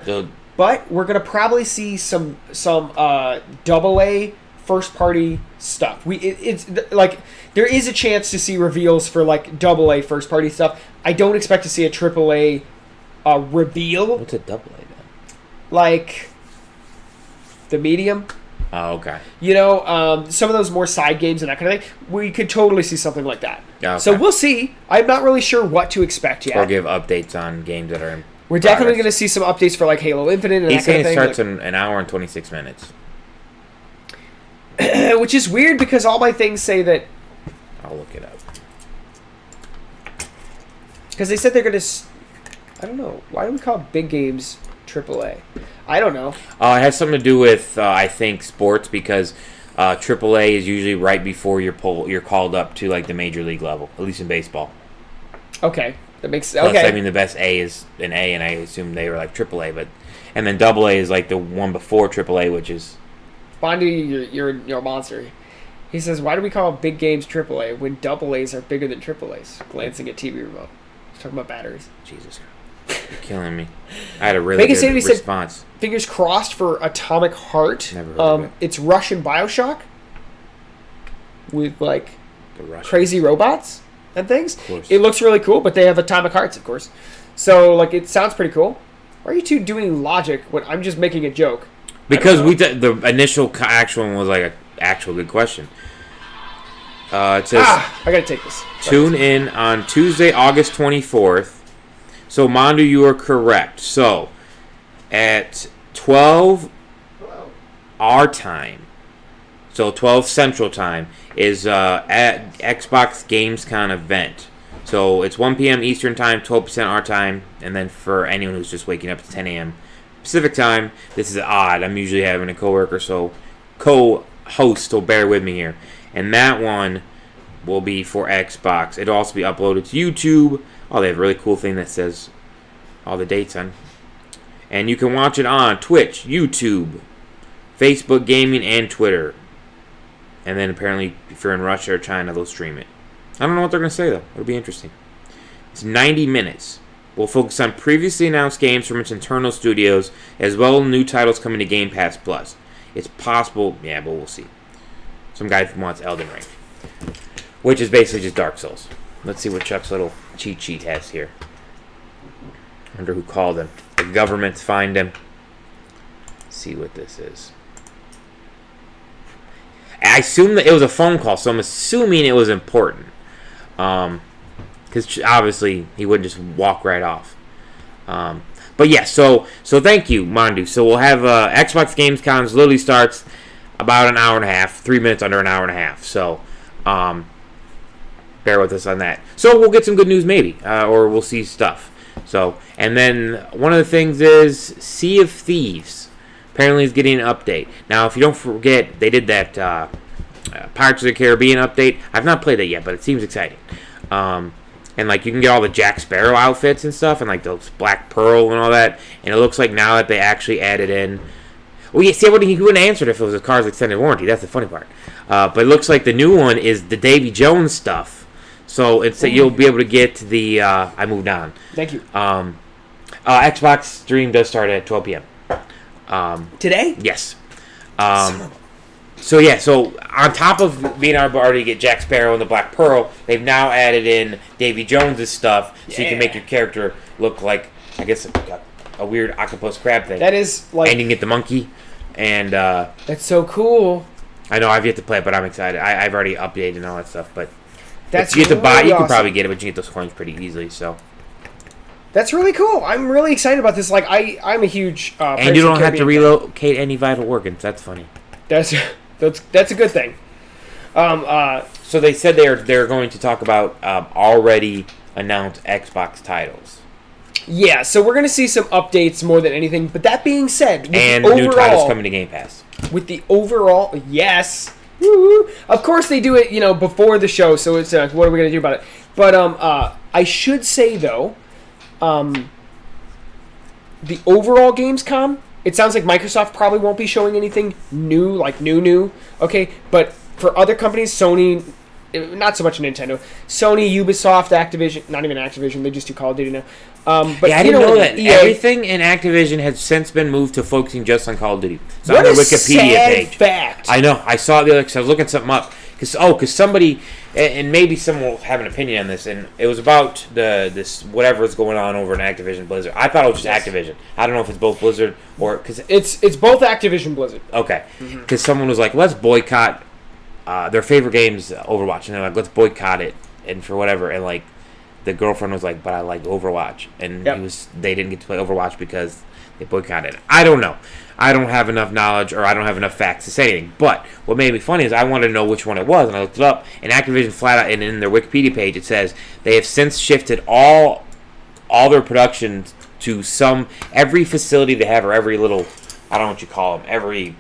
but we're gonna probably see some AA first party stuff. It's like there is a chance to see reveals for like AA first party stuff. I don't expect to see a AAA reveal. What's a AA then? Like the Medium. Oh, okay. You know, some of those more side games and that kind of thing, we could totally see something like that. Okay. So we'll see. I'm not really sure what to expect yet. Or give updates on games that are in We're definitely going to see some updates for like Halo Infinite and He's that kind of thing. saying it starts in an hour and 26 minutes. Which is weird because all my things say that... I'll look it up. Because they said they're going to... I don't know. Why do we call big games AAA? I don't know. It has something to do with, I think, sports, because AAA is usually right before you're called up to like the major league level, at least in baseball. Okay, that makes Plus, okay. I mean, the best A is an A, and I assume they were like AAA, and then AA is like the one before AAA, which is. Bondi, you're a monster. He says, "Why do we call big games AAA when AA's are bigger than AAA's?" Glancing at TV remote. He's talking about batteries. Jesus Christ. You're killing me. I had a really good response. Said, fingers crossed for Atomic Heart. Never heard of it. It's Russian Bioshock with like crazy robots and things. Of course. It looks really cool, but they have Atomic Hearts, of course. So like it sounds pretty cool. Why are you two doing logic when I'm just making a joke? Because the initial actual one was like an actual good question. It says, I gotta take this. Tune in on Tuesday, August 24th. So, Mandu, you are correct. So, at 12 our time, so 12 Central Time, is at Xbox Gamescom event. So, it's 1 p.m. Eastern Time, 12% our time, and then for anyone who's just waking up, it's 10 a.m. Pacific Time. This is odd. I'm usually having a co-host, so bear with me here. And that one will be for Xbox. It'll also be uploaded to YouTube. Oh, they have a really cool thing that says all the dates on. And you can watch it on Twitch, YouTube, Facebook Gaming, and Twitter. And then apparently, if you're in Russia or China, they'll stream it. I don't know what they're going to say, though. It'll be interesting. It's 90 minutes. We'll focus on previously announced games from its internal studios, as well as new titles coming to GamePass Plus. It's possible, yeah, but we'll see. Some guy wants Elden Ring, which is basically just Dark Souls. Let's see what Chuck's little cheat sheet has here. I wonder who called him. The government's find him. Let's see what this is. I assume that it was a phone call, so I'm assuming it was important. Because obviously he wouldn't just walk right off. But yeah, so thank you, Mandu. So we'll have Xbox Gamescom literally starts about an hour and a half, 3 minutes under an hour and a half. So bear with us on that. So we'll get some good news maybe, or we'll see stuff. So, and then one of the things is Sea of Thieves. Apparently is getting an update. Now, if you don't forget, they did that Pirates of the Caribbean update. I've not played it yet, but it seems exciting. And like you can get all the Jack Sparrow outfits and stuff, and like those Black Pearl and all that. And it looks like now that they actually added in. Well, yeah, see, he wouldn't answer it if it was a car's extended warranty. That's the funny part. But it looks like the new one is the Davy Jones stuff. So it's that you'll be able to get the. I moved on. Thank you. Xbox stream does start at 12 p.m. Today? Yes. So yeah, so on top of being able to get Jack Sparrow and the Black Pearl, they've now added in Davy Jones' stuff, so you can make your character look like, I guess, a weird octopus crab thing. That is like. And you can get the monkey, and that's so cool. I know I've yet to play it, but I'm excited. I've already updated and all that stuff, but that's if you get to buy, really you can awesome. probably get it, but you get those coins pretty easily. So. That's really cool. I'm really excited about this. Like, I'm a huge. And you don't have to relocate any vital organs. That's funny. That's a good thing. So they said they're going to talk about already announced Xbox titles. Yeah, so we're going to see some updates more than anything. But that being said, and new titles coming to Game Pass. With the overall, yes, woo-hoo. Of course they do it, before the show. So it's what are we going to do about it? But I should say though. the overall Gamescom, it sounds like Microsoft probably won't be showing anything new, like new. Okay, but for other companies, Sony, not so much Nintendo, Sony, Ubisoft, Activision, not even Activision, they just do Call of Duty now. But yeah, I didn't know that. Everything in Activision has since been moved to focusing just on Call of Duty. It's on their Wikipedia page. Fact. I know. I saw it the other because I was looking something up. Because somebody, and maybe someone will have an opinion on this, and it was about this whatever is going on over in Activision Blizzard. I thought it was just Activision. I don't know if it's both Blizzard or because it's both Activision Blizzard. Okay, because someone was like, let's boycott their favorite games, Overwatch, and they're like, let's boycott it, and for whatever, and like the girlfriend was like, but I like Overwatch, and they didn't get to play Overwatch because they boycotted it. I don't know. I don't have enough knowledge, or I don't have enough facts to say anything. But what made me funny is I wanted to know which one it was, and I looked it up. And Activision flat out, and in their Wikipedia page, it says they have since shifted all their production to every facility they have, or every little, I don't know what you call them, every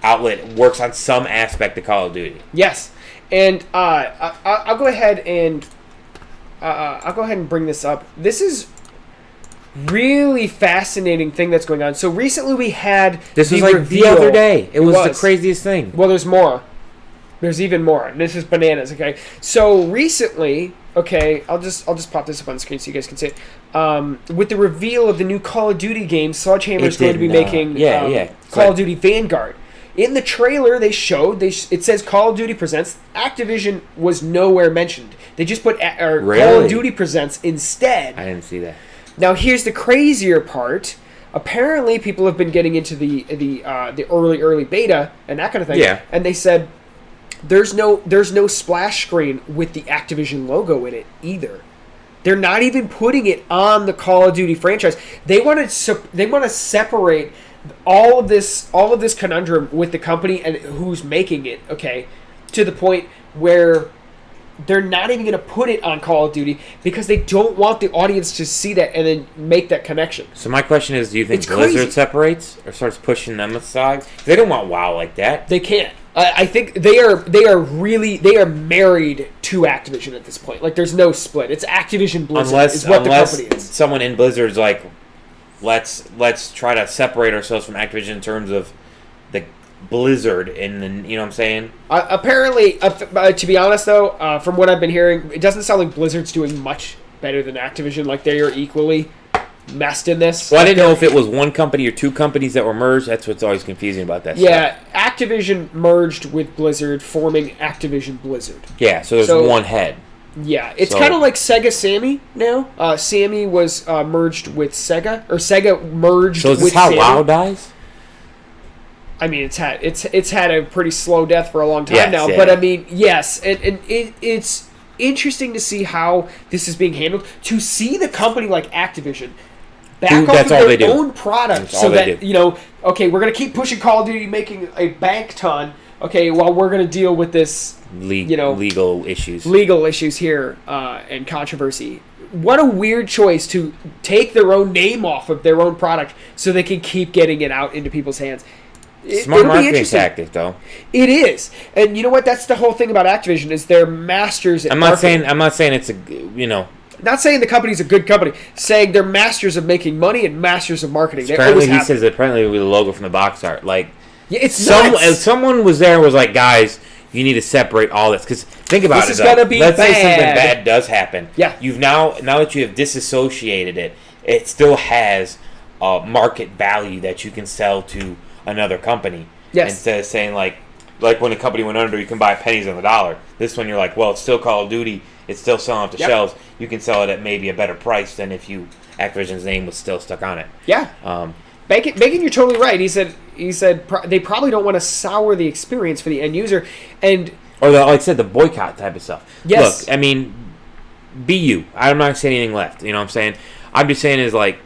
outlet works on some aspect of Call of Duty. Yes, and I'll go ahead and bring this up. This is really fascinating thing that's going on. So recently we had this was like the other day. It was the craziest thing. Well, there's more. There's even more. This is bananas. Okay, so recently, I'll just pop this up on the screen so you guys can see it. With the reveal of the new Call of Duty game, Sledgehammer is going to be making Call of Duty Vanguard. In the trailer they showed, it says Call of Duty Presents. Activision was nowhere mentioned. They just put Call of Duty Presents instead. I didn't see that. Now here's the crazier part. Apparently, people have been getting into the early beta and that kind of thing. Yeah. And they said there's no splash screen with the Activision logo in it either. They're not even putting it on the Call of Duty franchise. They want to separate all of this conundrum with the company and who's making it. Okay, to the point where they're not even going to put it on Call of Duty because they don't want the audience to see that and then make that connection. So my question is, do you think Blizzard separates or starts pushing them aside? They don't want WoW like that. They can't. I think they are married to Activision at this point. Like, there's no split. It's Activision Blizzard is what the company is. Someone in Blizzard's like, let's try to separate ourselves from Activision in terms of the Blizzard, and then, you know what I'm saying? Apparently, to be honest though, from what I've been hearing, it doesn't sound like Blizzard's doing much better than Activision. Like, they are equally messed in this. Well, I didn't know if it was one company or two companies that were merged. That's what's always confusing about that stuff. Activision merged with Blizzard, forming Activision Blizzard. Yeah, so there's one head. Yeah, it's kind of like Sega Sammy now. Sammy was merged with Sega, or Sega merged with Sammy. So is this how WoW dies? I mean, it's had a pretty slow death for a long time now. Yeah. But I mean, yes, and it's interesting to see how this is being handled. To see the company like Activision back off of their own product, so that okay, we're gonna keep pushing Call of Duty, making a bank ton. Okay, while we're gonna deal with this, legal issues here and controversy. What a weird choice to take their own name off of their own product so they can keep getting it out into people's hands. Smart marketing tactic, though. It is, and you know what? That's the whole thing about Activision is they're masters at marketing. I'm not saying it's Not saying the company's a good company. Saying they're masters of making money and masters of marketing. Apparently, he says apparently with the logo from the box art, like it's nuts. Someone was there and was like, guys, you need to separate all this because think about this is gonna be Let's bad. say something bad does happen. Yeah, you've now that you have disassociated it, it still has market value that you can sell to another company. Yes. Instead of saying like when a company went under, you can buy pennies on the dollar. This one, you're like, well, it's still Call of Duty. It's still selling off the shelves. You can sell it at maybe a better price than if Activision's name was still stuck on it. Yeah. Bacon, you're totally right. He said they probably don't want to sour the experience for the end user, like I said, the boycott type of stuff. Yes. Look, I mean, be you. I'm not saying anything left. You know what I'm saying? I'm just saying is like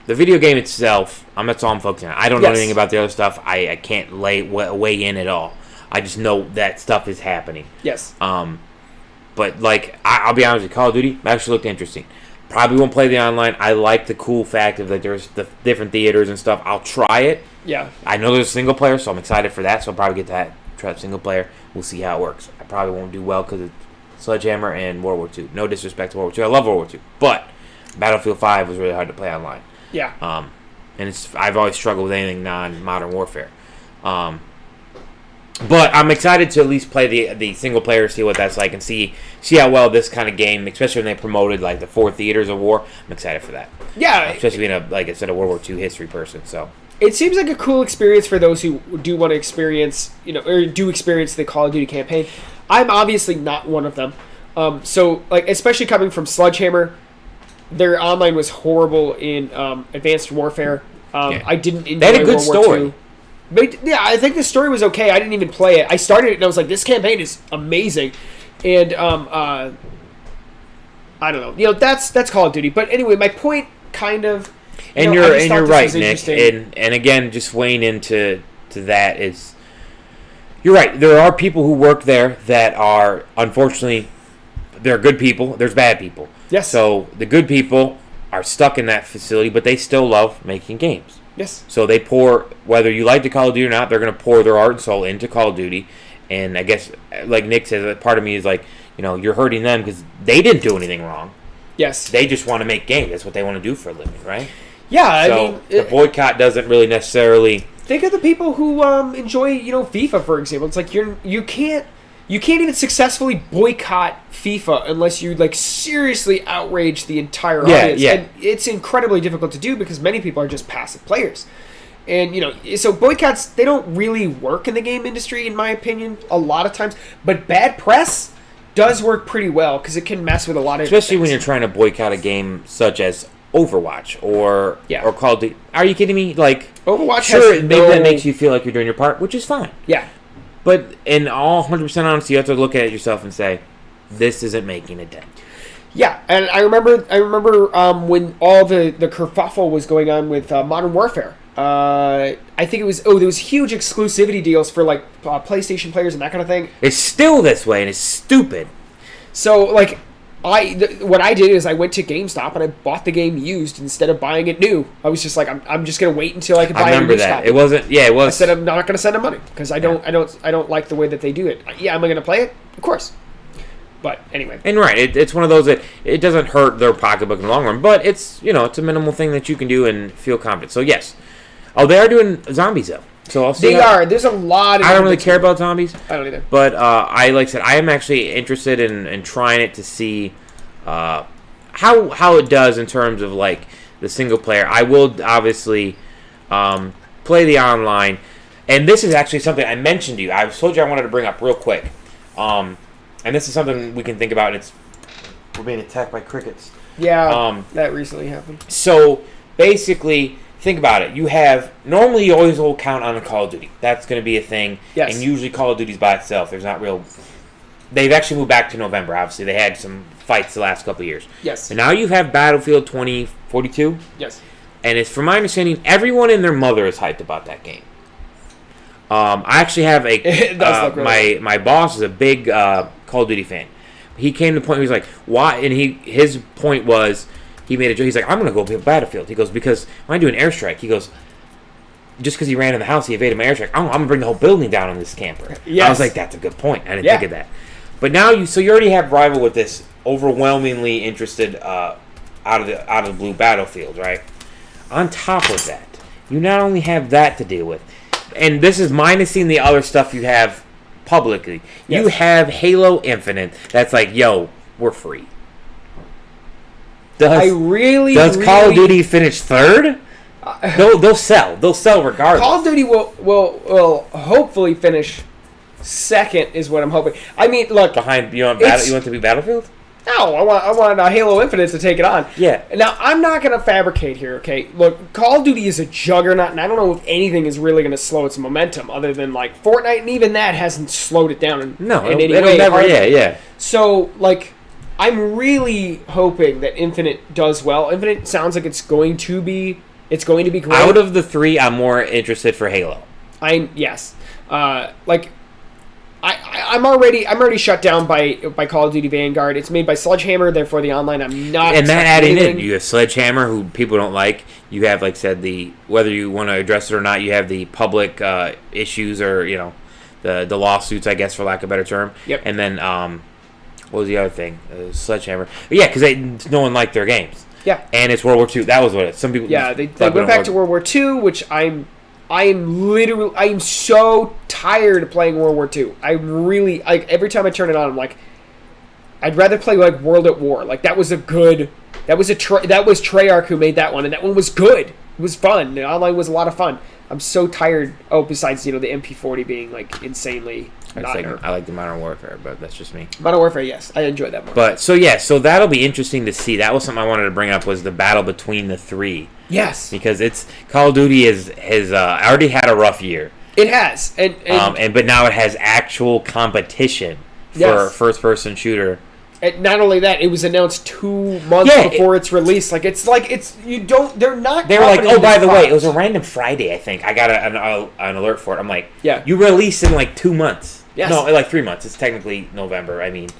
the video game itself. That's all I'm focusing on. I don't know anything about the other stuff. I can't weigh in at all. I just know that stuff is happening. Yes. But like I'll be honest with you, Call of Duty actually looked interesting. Probably won't play the online. I like the cool fact of that there's the different theaters and stuff. I'll try it. Yeah. I know there's a single player, so I'm excited for that. So I'll probably try single player. We'll see how it works. I probably won't do well because it's Sledgehammer and World War II. No disrespect to World War II. I love World War II. But Battlefield 5 was really hard to play online. Yeah. and I've always struggled with anything non-Modern Warfare. But I'm excited to at least play the single player, see what that's like, and see how well this kind of game, especially when they promoted like the 4 theaters of war. I'm excited for that. Yeah, especially being a World War II history person. So it seems like a cool experience for those who do want to experience, or do experience the Call of Duty campaign. I'm obviously not one of them. So like, especially coming from Sledgehammer, their online was horrible in Advanced Warfare. I didn't enjoy they had a good World War story. II. But, yeah, I think the story was okay. I didn't even play it. I started it and I was like, this campaign is amazing. And I don't know. That's Call of Duty. But anyway, my point kind of. And you're right, Nick. And again, just weighing into that is, you're right. There are people who work there that are, unfortunately, they're good people. There's bad people. Yes. So the good people are stuck in that facility, but they still love making games. Yes. So they pour, whether you like the Call of Duty or not, they're going to pour their heart and soul into Call of Duty. And I guess, like Nick says, part of me is like, you're hurting them because they didn't do anything wrong. Yes. They just want to make games. That's what they want to do for a living, right? Yeah, So the boycott doesn't really necessarily. Think of the people who enjoy, FIFA, for example. It's like you can't even successfully boycott FIFA unless you seriously outrage the entire audience. Yeah. And it's incredibly difficult to do because many people are just passive players. And so boycotts, they don't really work in the game industry, in my opinion, a lot of times. But bad press does work pretty well because it can mess with a lot of especially when you're trying to boycott a game such as Overwatch or Call of Duty. Are you kidding me? Like, Overwatch sure, has maybe that makes you feel like you're doing your part, which is fine. Yeah. But in all 100% honesty, you have to look at it yourself and say, this isn't making a dent. Yeah, and I remember when all the kerfuffle was going on with Modern Warfare. I think it was, there was huge exclusivity deals for PlayStation players and that kind of thing. It's still this way, and it's stupid. So what I did is I went to GameStop and I bought the game used instead of buying it new. I was just like, I'm just gonna wait until I can buy it. I remember that. It wasn't. Yeah, it was. I said I'm not gonna send them money because I don't like the way that they do it. Yeah, am I gonna play it? Of course. But anyway. And right, it's one of those that it doesn't hurt their pocketbook in the long run, but it's it's a minimal thing that you can do and feel confident. So yes. Oh, they are doing zombies though. So I'll see. They are. There's a lot of. I don't really care about zombies. I don't either. But like I said, I am actually interested in trying it to see how it does in terms of the single player. I will obviously play the online, and this is actually something I mentioned to you. I told you I wanted to bring up real quick, and this is something we can think about. We're being attacked by crickets. Yeah, that recently happened. So basically, think about it. You always will count on a Call of Duty. That's going to be a thing. Yes. And usually Call of Duty's by itself. There's not real. They've actually moved back to November. Obviously, they had some fights the last couple of years. Yes. And now you have Battlefield 2042. Yes. And it's, from my understanding, everyone and their mother is hyped about that game. I actually have It does look really my boss is a big Call of Duty fan. He came to the point where he was like, "Why?" And his point was, he made a joke. He's like, "I'm going to go play Battlefield." He goes, "Because when I do an airstrike," he goes, "just because he ran in the house, he evaded my airstrike. I'm going to bring the whole building down on this camper." Yes. I was like, "That's a good point. I didn't think of that." But now you already have rival with this overwhelmingly interested out of the blue Battlefield, right? On top of that, you not only have that to deal with, and this is minusing the other stuff you have publicly. Yes. You have Halo Infinite. That's like, yo, we're free. Does Call of Duty finish third? They'll sell. They'll sell regardless. Call of Duty will hopefully finish second, is what I'm hoping. I mean, look, behind you want to be Battlefield? No, I want Halo Infinite to take it on. Yeah. Now, I'm not going to fabricate here, okay? Look, Call of Duty is a juggernaut, and I don't know if anything is really going to slow its momentum other than, Fortnite, and even that hasn't slowed it down in any way. It'll never, yeah. So, I'm really hoping that Infinite does well. Infinite sounds like it's going to be great. Out of the three, I'm more interested for Halo. Yes. I'm already shut down by Call of Duty Vanguard. It's made by Sledgehammer, therefore the online I'm not. And that adding in, you have Sledgehammer, who people don't like. You have, said, whether you want to address it or not, you have the public issues or the lawsuits, I guess, for lack of a better term. Yep. And then what was the other thing? Sledgehammer. But yeah, because no one liked their games. Yeah. And it's World War II. That was what it. Some people. Yeah, they went back to World War II, which I'm so tired of playing World War II. I really every time I turn it on, I'm like, I'd rather play like World at War. Like that was Treyarch who made that one, and that one was good. It was fun. The online was a lot of fun. I'm so tired. Oh, besides the MP40 being like insanely. I like the Modern Warfare, but that's just me. Modern Warfare, yes, I enjoyed that more. But so that'll be interesting to see. That was something I wanted to bring up, was the battle between the three. Yes, because it's Call of Duty has already had a rough year. It has, but now it has actual competition for a first-person shooter. And not only that, it was announced 2 months before its release. They're not. They were like, oh, by the way, it was a random Friday. I think I got an alert for it. I'm like, yeah, you release in like 2 months. Yes. No, like 3 months. It's technically November. I mean,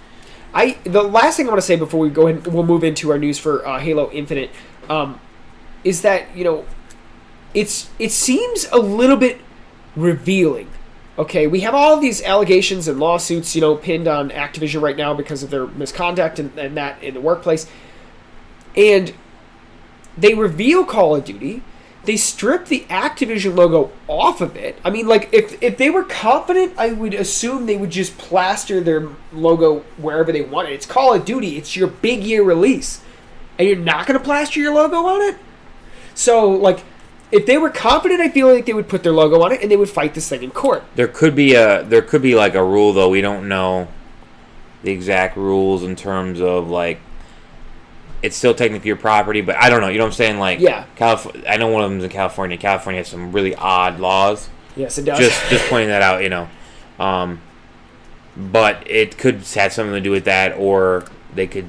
the last thing I want to say before we go ahead, we'll move into our news for Halo Infinite, is that it seems a little bit revealing. Okay, we have all of these allegations and lawsuits, pinned on Activision right now because of their misconduct and that in the workplace. And they reveal Call of Duty. They strip the Activision logo off of it. I mean, like, if they were confident, I would assume they would just plaster their logo wherever they wanted. It's Call of Duty. It's your big year release. And you're not going to plaster your logo on it? So, like, if they were confident, I feel like they would put their logo on it and they would fight this thing in court. There could be like a rule, though. We don't know the exact rules in terms of, like, it's still technically your property, but I don't know. You know what I'm saying? Like, yeah. I know one of them's in California. California has some really odd laws. Yes, it does. Just pointing that out, but it could have something to do with that, or they could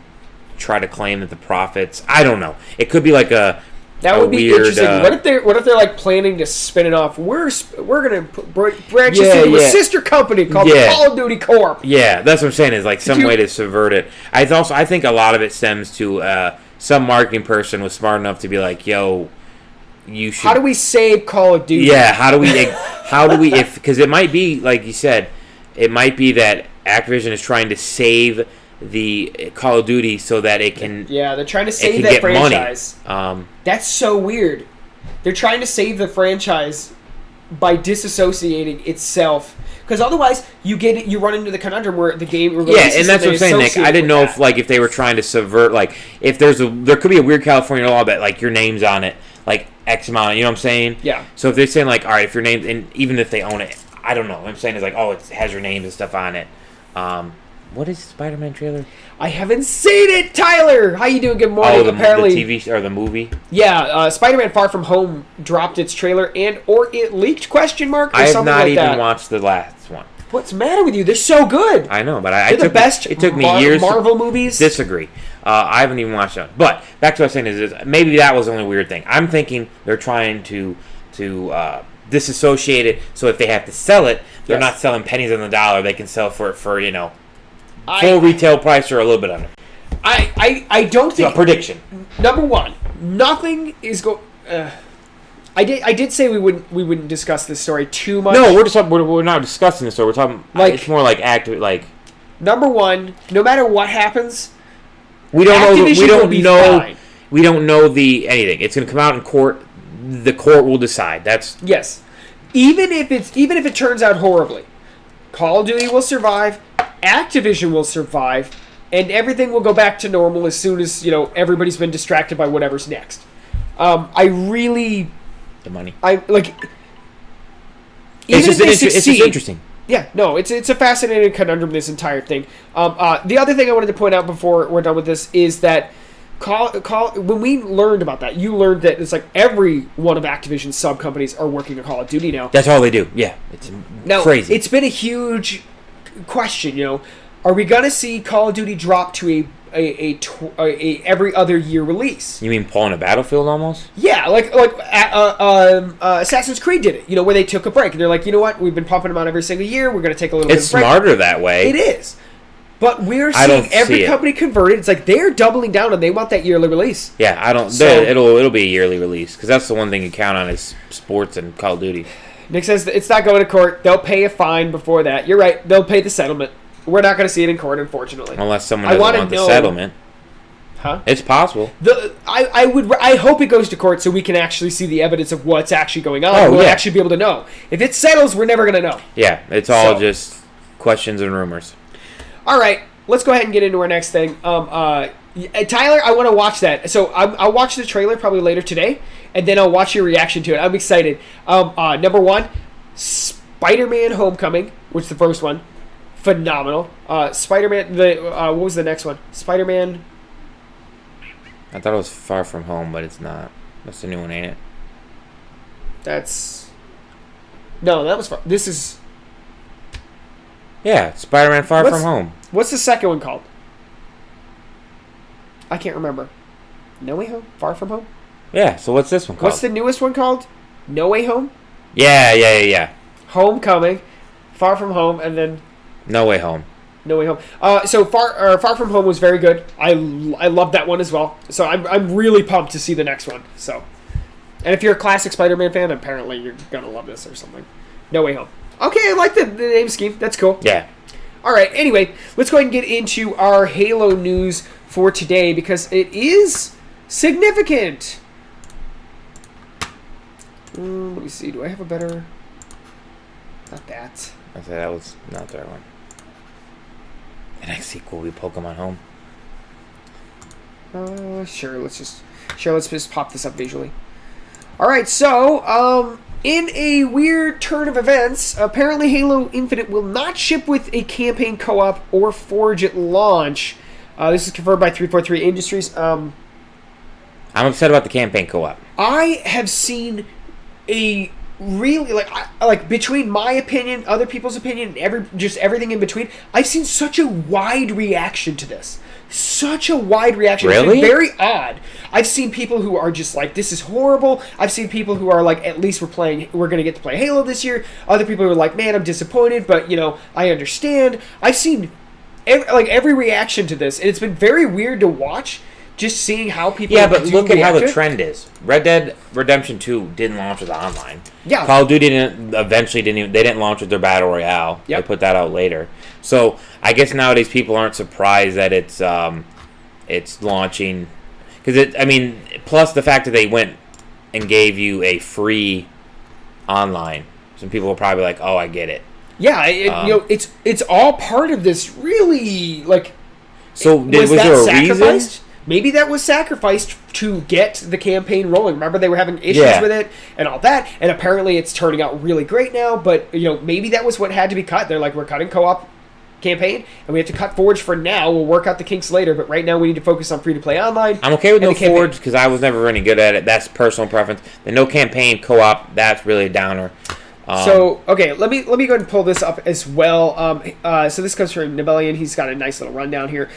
try to claim that the profits. I don't know. It could be like that would be weird, interesting. What if they're like planning to spin it off? We're gonna branch this into a sister company called Call of Duty Corp. Yeah, that's what I'm saying. Is like some way to subvert it. I think a lot of it stems to some marketing person was smart enough to be like, "Yo, you should." How do we save Call of Duty? Yeah, how do we? Because it might be like you said, it might be that Activision is trying to save the Call of Duty so that it can. Yeah, they're trying to save that franchise. Money. That's so weird. They're trying to save the franchise by disassociating itself, because otherwise you run into the conundrum where the game releases. Yeah, and that's what I'm saying, Nick. I didn't know if they were trying to subvert, like, if there could be a weird California law that like your name's on it, like X amount. You know what I'm saying? Yeah. So if they're saying like, all right, if your name, and even if they own it, I don't know. What I'm saying is like, oh, it has your name and stuff on it. What is the Spiderman trailer? I haven't seen it, Tyler. How you doing? Good morning. Oh, Apparently, the TV or the movie. Yeah, Spider-Man: Far From Home dropped its trailer or it leaked? Question mark. Or I have something not like even that. watched the last one. What's the matter with you? They're so good. I know, but They're the best. It took me years. Marvel movies. Disagree. I haven't even watched them. But back to what I'm saying is maybe that was the only weird thing. I'm thinking they're trying to disassociate it, so if they have to sell it, they're not selling pennies on the dollar. They can sell for full retail price or a little bit under. I don't think. So, prediction. Number one, nothing is going. I did say we wouldn't discuss this story too much. No, we're not discussing this story. We're talking like it's more like active. Like, number one, no matter what happens, we don't know. We don't know. Fine. We don't know anything. It's going to come out in court. The court will decide. That's yes. Even if it turns out horribly, Call of Duty will survive. Activision will survive, and everything will go back to normal as soon as everybody's been distracted by whatever's next. The money. It's just interesting. Yeah, no, it's a fascinating conundrum, this entire thing. The other thing I wanted to point out before we're done with this is that when we learned about that, you learned that it's like every one of Activision's sub companies are working on Call of Duty now. That's all they do. Yeah, it's crazy. It's been a huge question. Are we gonna see Call of Duty drop to a every other year release? You mean pulling a Battlefield almost? Yeah, like Assassin's Creed did it. Where they took a break and they're like, you know what? We've been pumping them out every single year. We're gonna take a little. It's smarter that way. It is. But we're seeing every company converted. It's like they're doubling down and they want that yearly release. Yeah, I don't. So, it'll be a yearly release because that's the one thing you count on is sports and Call of Duty. Nick says it's not going to court. They'll pay a fine before that. You're right. They'll pay the settlement. We're not going to see it in court, unfortunately. Unless someone doesn't want the settlement. Huh? It's possible. I hope it goes to court so we can actually see the evidence of what's actually going on. We'll actually be able to know. If it settles, we're never going to know. Yeah, it's all just questions and rumors. All right, let's go ahead and get into our next thing. Tyler, I want to watch that. So I'll watch the trailer probably later today, and then I'll watch your reaction to it. I'm excited. Number one, Spider-Man Homecoming, which is the first one. Phenomenal. Spider-Man, what was the next one? Spider-Man... I thought it was Far From Home, but it's not. That's the new one, ain't it? No, that was... This is... Yeah, Spider-Man Far From Home. What's the second one called? I can't remember. No Way Home? Far From Home? Yeah, so what's this one called? What's the newest one called? No Way Home? Yeah. Homecoming, Far From Home, and then... No Way Home. No Way Home. So Far From Home was very good. I loved that one as well. So I'm really pumped to see the next one. So, and if you're a classic Spider-Man fan, apparently you're gonna love this or something. No Way Home. Okay, I like the name scheme. That's cool. Yeah. All right. Anyway, let's go ahead and get into our Halo news for today because it is significant. Let me see. Do I have a better? Not that. I said that was not the right one. The next sequel will be Pokemon Home. Sure. Let's just pop this up visually. All right. So, in a weird turn of events, apparently Halo Infinite will not ship with a campaign co-op or Forge at launch. This is confirmed by 343 Industries. I'm upset about the campaign co-op. I have seen a really like between my opinion, other people's opinion, just everything in between. I've seen such a wide reaction to this. Such a wide reaction. Really? It's been very odd. I've seen people who are just like, this is horrible. I've seen people who are like, at least we're going to get to play Halo this year. Other people who are like, man, I'm disappointed, but I understand. I've seen every reaction to this, and it's been very weird to watch. Just seeing how people but look at how the trend is. Red Dead Redemption 2 didn't launch with online. Yeah. Call of Duty didn't launch with their Battle Royale. Yep. They put that out later. So I guess nowadays people aren't surprised that it's launching because plus the fact that they went and gave you a free online. Some people will probably be like, "Oh, I get it." Yeah, it's all part of this really So was there a reason? Maybe that was sacrificed to get the campaign rolling. Remember, they were having issues with it and all that, and apparently it's turning out really great now, but, maybe that was what had to be cut. They're like, we're cutting co-op campaign, and we have to cut Forge for now. We'll work out the kinks later, but right now we need to focus on free-to-play online. I'm okay with no Forge because I was never really good at it. That's personal preference. The no campaign co-op, that's really a downer. Okay, let me go ahead and pull this up as well. So this comes from Nibelian. He's got a nice little rundown here.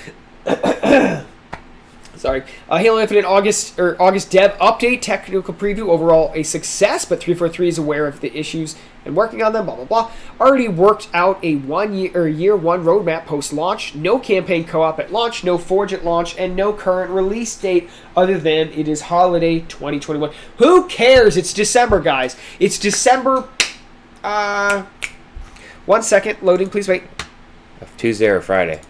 Sorry. Halo Infinite August dev update, technical preview, overall a success, but 343 is aware of the issues and working on them, blah, blah, blah. Already worked out a year one roadmap post-launch, no campaign co-op at launch, no Forge at launch, and no current release date other than it is holiday 2021. Who cares? It's December, guys. It's December. 1 second. Loading, please wait. Tuesday or Friday.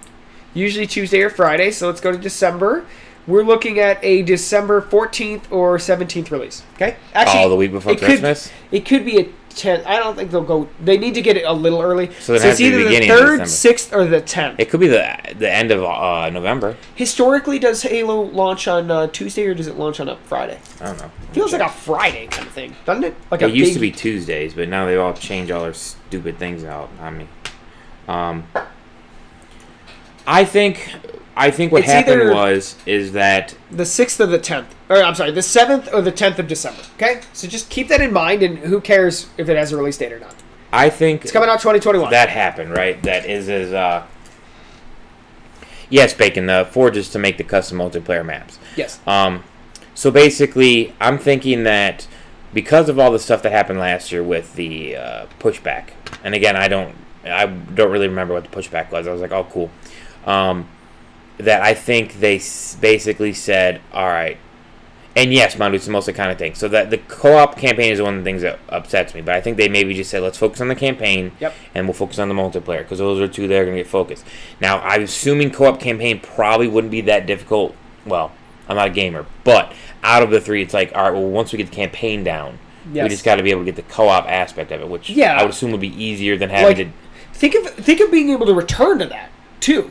Usually Tuesday or Friday, so let's go to December. We're looking at a December 14th or 17th release. Okay? Actually, the week before Christmas? It could be a 10th. I don't think they'll go... They need to get it a little early. So it's either the 3rd, 6th, or the 10th. It could be the end of November. Historically, does Halo launch on Tuesday or does it launch on a Friday? I don't know. Feels like a Friday kind of thing, doesn't it? It used to be Tuesdays, but now they've all changed all their stupid things out on me. I think what happened is that the 6th or the 10th, or I'm sorry, the 7th or the 10th of December. Okay, so just keep that in mind, and who cares if it has a release date or not? I think it's coming out 2021. That happened, right? That is yes, Bacon. The Forge is to make the custom multiplayer maps. Yes. So basically, I'm thinking that because of all the stuff that happened last year with the pushback, and again, I don't really remember what the pushback was. I was like, oh, cool. That I think they basically said, all right, and yes, Moundu, it's the most kind of thing. So that the co-op campaign is one of the things that upsets me. But I think they maybe just said, let's focus on the campaign, and we'll focus on the multiplayer because those are two that are going to get focused. Now, I'm assuming co-op campaign probably wouldn't be that difficult well, I'm not a gamer, but out of the three, it's like, all right, well, once we get the campaign down, we just got to be able to get the co-op aspect of it, which I would assume would be easier than having to... Think of being able to return to that, too.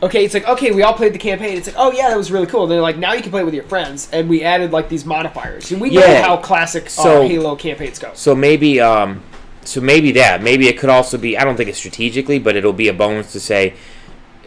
Okay, it's like, okay, we all played the campaign. It's like, oh, yeah, that was really cool. And they're like, now you can play it with your friends. And we added, like, these modifiers. And we know how classic Halo campaigns go. So maybe that. Maybe it could also be, I don't think it's strategically, but it'll be a bonus to say,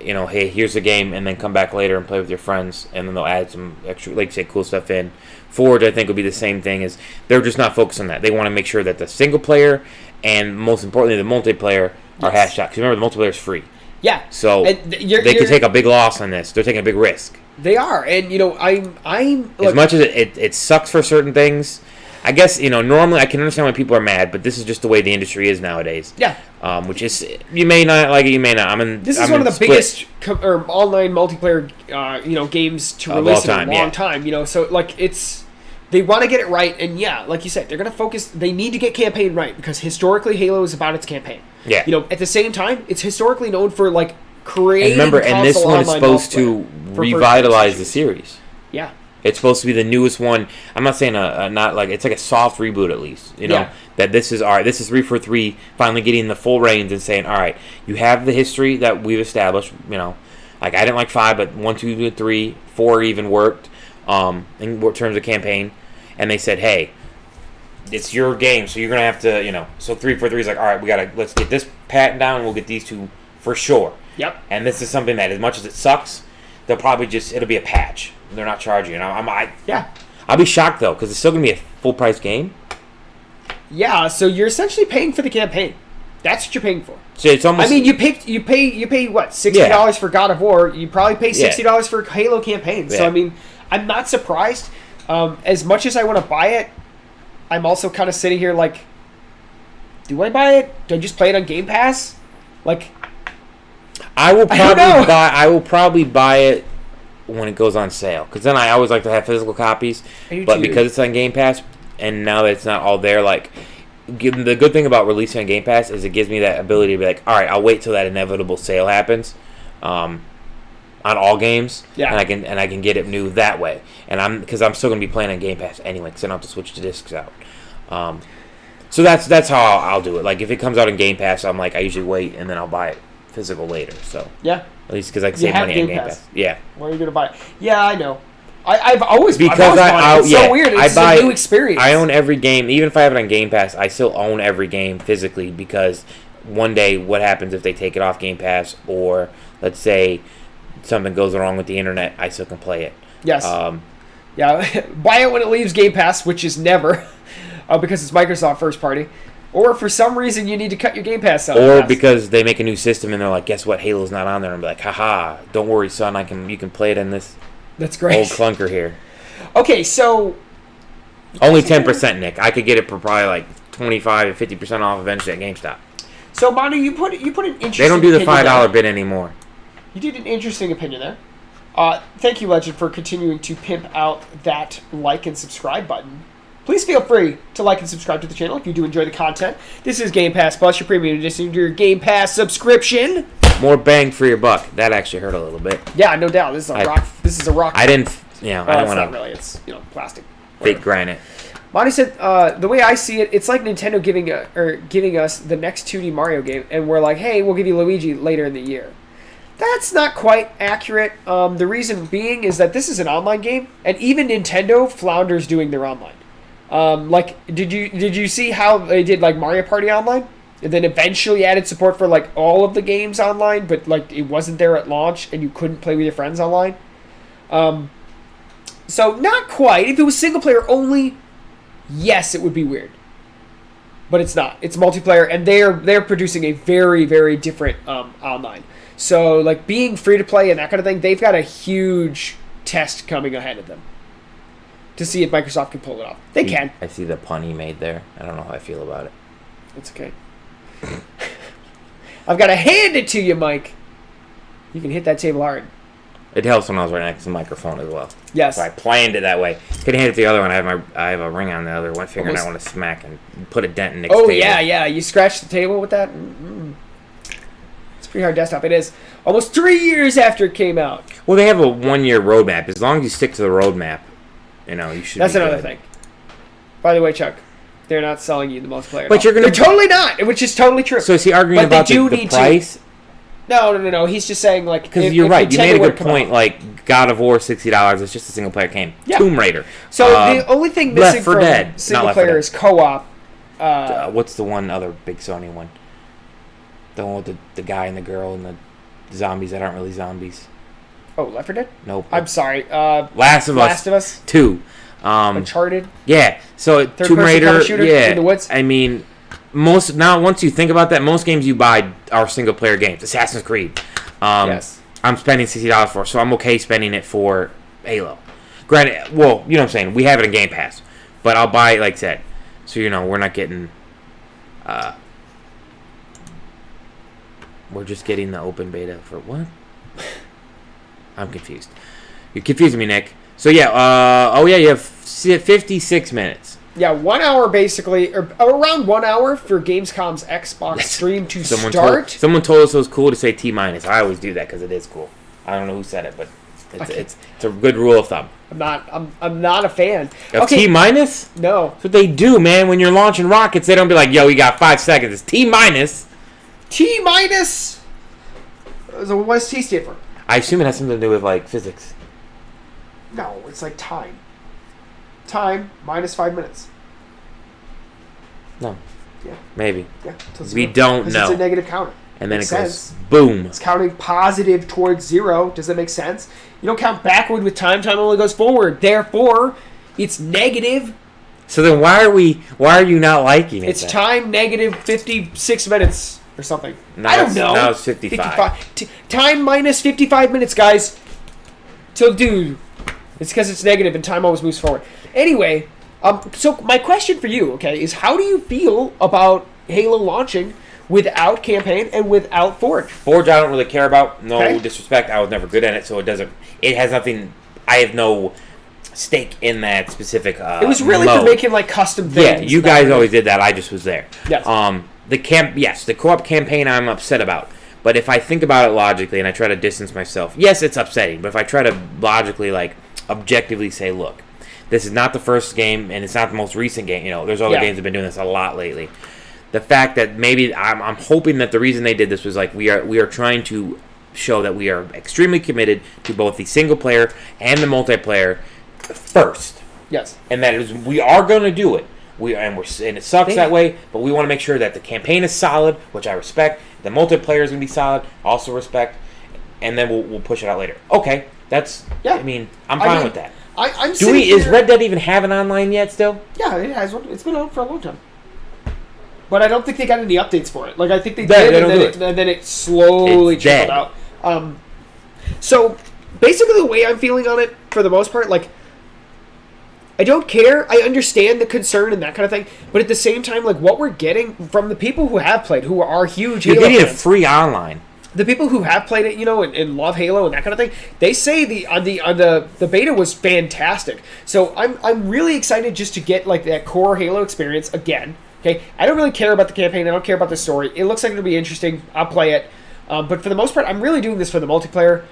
you know, hey, here's a game, and then come back later and play with your friends. And then they'll add some extra, like, say, cool stuff in. Forge, I think, will be the same thing. Is they're just not focused on that. They want to make sure that the single player and, most importantly, the multiplayer are hashed out. Because remember, the multiplayer is free. Yeah. So they could take a big loss on this. They're taking a big risk. They are, and you know, I'm as much as it sucks for certain things. I guess, you know, normally I can understand why people are mad, but this is just the way the industry is nowadays. Yeah. Which is, you may not like it, you may not. This is one of the biggest online multiplayer, you know, games to release in a long time. You know, so like they want to get it right, and yeah, like you said, they're going to focus. They need to get campaign right because historically Halo is about its campaign. Yeah. You know, at the same time, it's historically known for like creating. And remember, and this one is supposed to revitalize the series. Yeah. It's supposed to be the newest one. I'm not saying not like it's like a soft reboot at least. You know that this is 343 finally getting the full reins and saying, all right, you have the history that we've established. You know, like I didn't like 5, but 1, 2, 3, 4 even worked in terms of campaign. And they said, hey, it's your game, so you're gonna have to, you know. So 343 is like, all right, let's get this patent down, and we'll get these two for sure. Yep. And this is something that, as much as it sucks, they'll probably it'll be a patch. They're not charging you. I'll be shocked though, because it's still gonna be a full price game. Yeah. So you're essentially paying for the campaign. That's what you're paying for. So it's almost. I mean, you pay what, $60 for God of War. You probably pay $60 for Halo campaign. So I mean, I'm not surprised. As much as I want to buy it, I'm also kind of sitting here like, do I buy it? Do I just play it on Game Pass? Like, I will probably buy it when it goes on sale, because then I always like to have physical copies. But because it's on Game Pass, and now that it's not all there, like, the good thing about releasing on Game Pass is it gives me that ability to be like, all right, I'll wait till that inevitable sale happens. On all games, and I can get it new that way, and because I'm still gonna be playing on Game Pass anyway, because I don't have to switch the discs out. So that's how I'll do it. Like if it comes out in Game Pass, I'm like I usually wait and then I'll buy it physical later. So yeah, at least because I can save money on Game Pass. Yeah. Where are you gonna buy it? Yeah, I know. I've always it's so weird. It's a new experience. I own every game, even if I have it on Game Pass. I still own every game physically because one day, what happens if they take it off Game Pass, or let's say something goes wrong with the internet, I still can play it. Yes. Yeah. Buy it when it leaves Game Pass, which is never, because it's Microsoft first party, or for some reason you need to cut your Game Pass out. Or because they make a new system and they're like, guess what, Halo's not on there, and I'm like, haha, don't worry, son, you can play it in this. That's great. Old clunker here. Okay, so only 10%, Nick. I could get it for probably like 25 to 50% off eventually at GameStop. So, Manu, you put an interesting. They don't do the $5 bid anymore. You did an interesting opinion there. Thank you, Legend, for continuing to pimp out that like and subscribe button. Please feel free to like and subscribe to the channel if you do enjoy the content. This is Game Pass Plus, your premium addition to your Game Pass subscription. More bang for your buck. That actually hurt a little bit. Yeah, no doubt. This is a rock. I didn't. I don't want to. Not really. It's plastic. Fake granite. Monty said, the way I see it, it's like Nintendo giving us the next 2D Mario game, and we're like, hey, we'll give you Luigi later in the year. That's not quite accurate. The reason being is that this is an online game, and even Nintendo flounders doing their online. Like, did you see how they did like Mario Party online, and then eventually added support for like all of the games online, but like it wasn't there at launch, and you couldn't play with your friends online. So not quite. If it was single player only, yes, it would be weird. But it's not. It's multiplayer, and they're producing a very, very different online. So, like, being free to play and that kind of thing, they've got a huge test coming ahead of them to see if Microsoft can pull it off. They can. I see the pun he made there. I don't know how I feel about it. It's okay. I've got to hand it to you, Mike. You can hit that table hard. It helps when I was right next to the microphone as well. Yes. So I planned it that way. Couldn't hit it the other one. I have a ring on the other one finger, and I want to smack and put a dent in Nick's table. Oh, yeah. You scratched the table with that? Mm-hmm. pretty hard desktop. It is almost 3 years after it came out. Well, they have a 1-year roadmap. As long as you stick to the roadmap, you should. That's another thing. By the way, Chuck, they're not selling you the multiplayer. But they're totally not, which is totally true. So is he arguing about the price? No. He's just saying because you're right. You made a good point. Like God of War, $60. It's just a single player game. Yeah. Tomb Raider. So the only thing missing from single player is co-op. What's the one other big Sony one? The one with the guy and the girl and the zombies that aren't really zombies. Oh, Left 4 Dead? Nope. I'm sorry. Last of Us 2. Uncharted. Yeah. So Tomb Raider. Yeah. In the woods. I mean, once you think about that, most games you buy are single player games. Assassin's Creed. Yes. I'm spending $60 for, so I'm okay spending it for Halo. Granted, well, you know what I'm saying. We have it in Game Pass, but I'll buy it like I said. So we're not getting. We're just getting the open beta for what? I'm confused. You're confusing me, Nick. So yeah, you have 56 minutes. Yeah, 1 hour basically, or around 1 hour for Gamescom's Xbox stream to start. Someone told us it was cool to say T-. I always do that because it is cool. I don't know who said it, but it's a good rule of thumb. I'm not a fan. Of T-? No. That's what they do, man. When you're launching rockets, they don't be like, yo, you got 5 seconds. It's T-. T-. So what does T stand for? I assume it has something to do with, like, physics. No, it's like time. Time minus 5 minutes. No. Yeah. Maybe. Yeah. We don't know. It's a negative counter. And then it goes boom. It's counting positive towards 0. Does that make sense? You don't count backward with time. Time only goes forward. Therefore, it's negative. So then why are you not liking it? It's time negative 56 minutes or something. No, I don't know. Now it's 55. Time minus 55 minutes, guys. So, dude, it's because it's negative and time always moves forward. Anyway, so my question for you, okay, is how do you feel about Halo launching without campaign and without Forge? Forge I don't really care about. No disrespect. I was never good at it, so it has nothing. I have no stake in that specific it was really mode. For making like custom things. Yeah, you guys always did that. I just was there. Yes. The co-op campaign I'm upset about. But if I think about it logically and I try to distance myself, yes, it's upsetting. But if I try to logically, objectively say, look, this is not the first game and it's not the most recent game. There's other games that have been doing this a lot lately. The fact that maybe I'm hoping that the reason they did this was we are trying to show that we are extremely committed to both the single player and the multiplayer first. Yes. And that is we are going to do it. And it sucks that way, but we want to make sure that the campaign is solid, which I respect. The multiplayer is going to be solid, also respect, and then we'll push it out later. Okay, that's. Yeah. I'm fine with that. Is Red Dead even have an online yet? Still? Yeah, it has one. It's been on for a long time. But I don't think they got any updates for it. I think they did, and then it slowly trickled out. So basically, the way I'm feeling on it, for the most part, I don't care. I understand the concern and that kind of thing, but at the same time, what we're getting from the people who have played, who are huge Halo fans, you're getting it free online. The people who have played it, and love Halo and that kind of thing, they say the beta was fantastic. So I'm really excited just to get that core Halo experience again. Okay, I don't really care about the campaign. I don't care about the story. It looks like it'll be interesting. I'll play it, but for the most part, I'm really doing this for the multiplayer.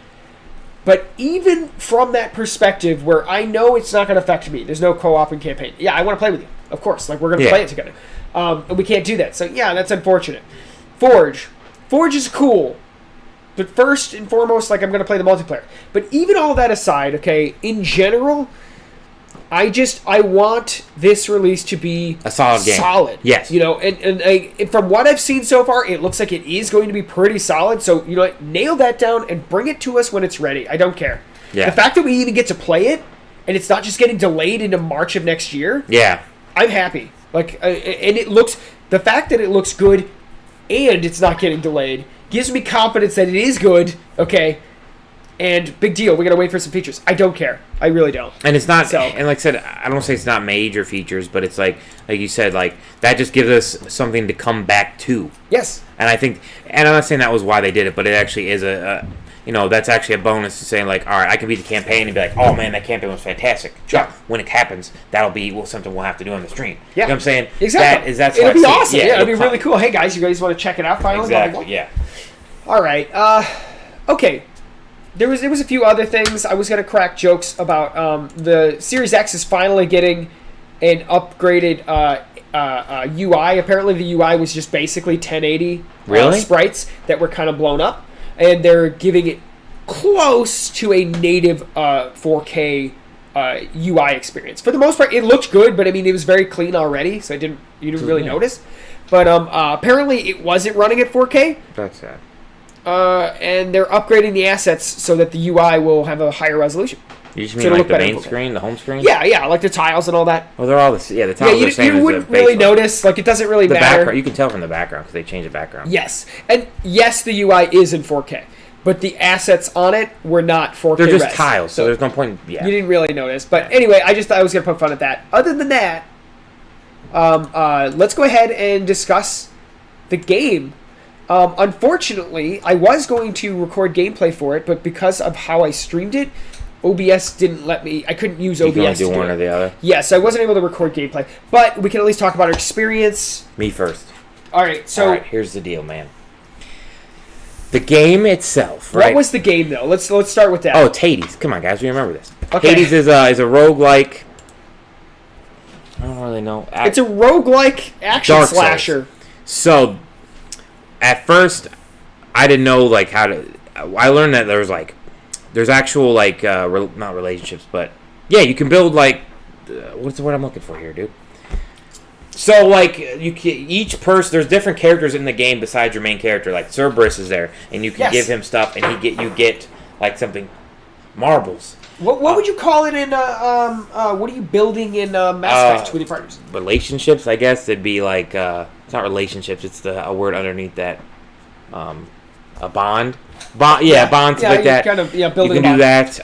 But even from that perspective, where I know it's not going to affect me, there's no co-op and campaign. Yeah, I want to play with you, of course. We're going to play it together. And we can't do that. So, yeah, that's unfortunate. Forge is cool. But first and foremost, I'm going to play the multiplayer. But even all that aside, okay, in general, I want this release to be a solid game. Solid. Yes. And from what I've seen so far, it looks like it is going to be pretty solid. So, nail that down and bring it to us when it's ready. I don't care. Yeah. The fact that we even get to play it and it's not just getting delayed into March of next year. Yeah. I'm happy. And the fact that it looks good and it's not getting delayed gives me confidence that it is good. Okay. And big deal, we gotta wait for some features. I don't care. I really don't. And it's not, and like I said, I don't say it's not major features, but it's like you said, that just gives us something to come back to. Yes. And I think, and I'm not saying that was why they did it, but it actually is that's actually a bonus to saying, all right, I can beat the campaign and be like, oh man, that campaign was fantastic. Sure. When it happens, that'll be something we'll have to do on the stream. Yeah. You know what I'm saying? Exactly. That's it'll be awesome. Yeah, it'll be really cool. Hey guys, you guys want to check it out finally? Exactly, yeah. All right. Okay. There was a few other things. I was gonna crack jokes about the Series X is finally getting an upgraded UI. Apparently, the UI was just basically 1080 sprites that were kind of blown up, and they're giving it close to a native 4K UI experience. For the most part, it looked good, but I mean, it was very clean already, so you didn't really notice. But apparently, it wasn't running at 4K. That's sad. And they're upgrading the assets so that the UI will have a higher resolution. You just mean like the main screen, the home screen? Yeah, like the tiles and all that. Well, they're all the the tiles are the same. You wouldn't really notice. Like, it doesn't really matter. You can tell from the background because they changed the background. Yes, and yes, the UI is in 4K, but the assets on it were not 4K. They're just tiles, so there's no point. Yeah, you didn't really notice. But anyway, I just thought I was gonna poke fun at that. Other than that, let's go ahead and discuss the game. Unfortunately, I was going to record gameplay for it, but because of how I streamed it, OBS didn't let me. I couldn't use OBS. You can only do one or the other. Yes, I wasn't able to record gameplay, but we can at least talk about our experience. Me first. All right, so here's the deal, man. The game itself, right? What was the game though? Let's start with that. Oh, it's Hades. Come on, guys, we remember this. Okay. Hades is a roguelike. I don't really know. It's a roguelike action Dark slasher. So, at first, I didn't know like how to. I learned that there's actual like not relationships, but yeah, you can build like what's the word I'm looking for here, dude? So like each person, there's different characters in the game besides your main character. Like Cerberus is there, and you can give him stuff, and you get like something, marbles. What would you call it in what are you building in Mass Effect with your partners? Relationships, I guess. It'd be like it's not relationships. It's a word underneath that. A bond. Bond, bonds like that. Kind of, you can do that.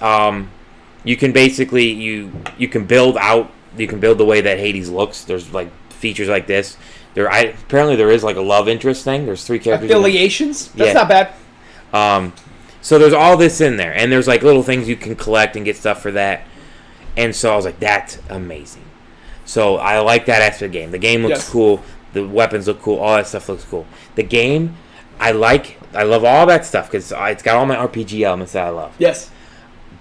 You can basically you can build the way that Hades looks. There's like features like this. Apparently there is like a love interest thing. There's 3 characters. Affiliations. That's not bad. So there's all this in there, and there's like little things you can collect and get stuff for that. And so I was like, that's amazing. So I like that aspect of the game. The game looks cool. The weapons look cool. All that stuff looks cool. The game, I love all that stuff because it's got all my RPG elements that I love. Yes.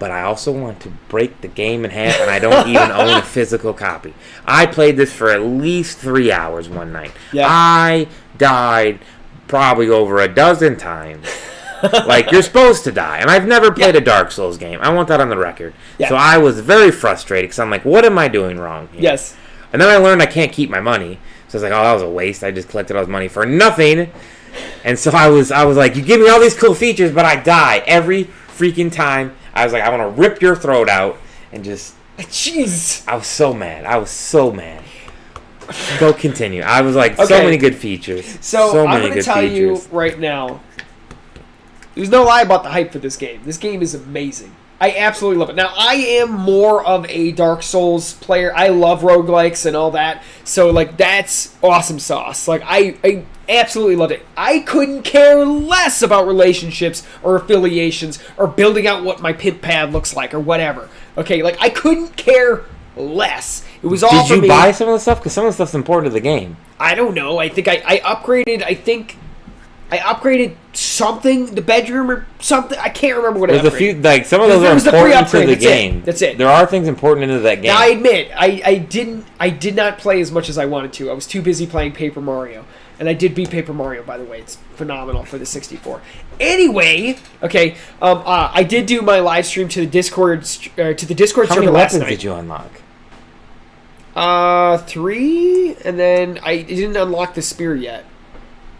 But I also want to break the game in half, and I don't even own a physical copy. I played this for at least 3 hours one night. Yeah. I died probably over a dozen times. Like, you're supposed to die. And I've never played a Dark Souls game. I want that on the record. Yeah. So I was very frustrated because I'm like, what am I doing wrong here? Yes. And then I learned I can't keep my money. So I was like, oh, that was a waste. I just collected all this money for nothing. And so I was like, you give me all these cool features, but I die every freaking time. I was like, I want to rip your throat out and just... Jeez. I was so mad. Go continue. I was like, so many good features. So I'm going to tell you right now, there's no lie about the hype for this game. This game is amazing. I absolutely love it. Now, I am more of a Dark Souls player. I love roguelikes and all that. So, like, that's awesome sauce. Like, I absolutely loved it. I couldn't care less about relationships or affiliations or building out what my pimp pad looks like or whatever. Okay, like, I couldn't care less. It was all for me. Did you buy some of the stuff? Because some of the stuff's important to the game. I don't know. I think I upgraded, I upgraded something, the bedroom or something. I can't remember what I upgraded. There's a few, like, some of those are important to the game. That's it. There are things important into that game. Now, I admit, I did not play as much as I wanted to. I was too busy playing Paper Mario. And I did beat Paper Mario, by the way. It's phenomenal for the 64. Anyway, okay, I did do my live stream to the Discord server last night. How many weapons did you unlock? 3, and then I didn't unlock the spear yet.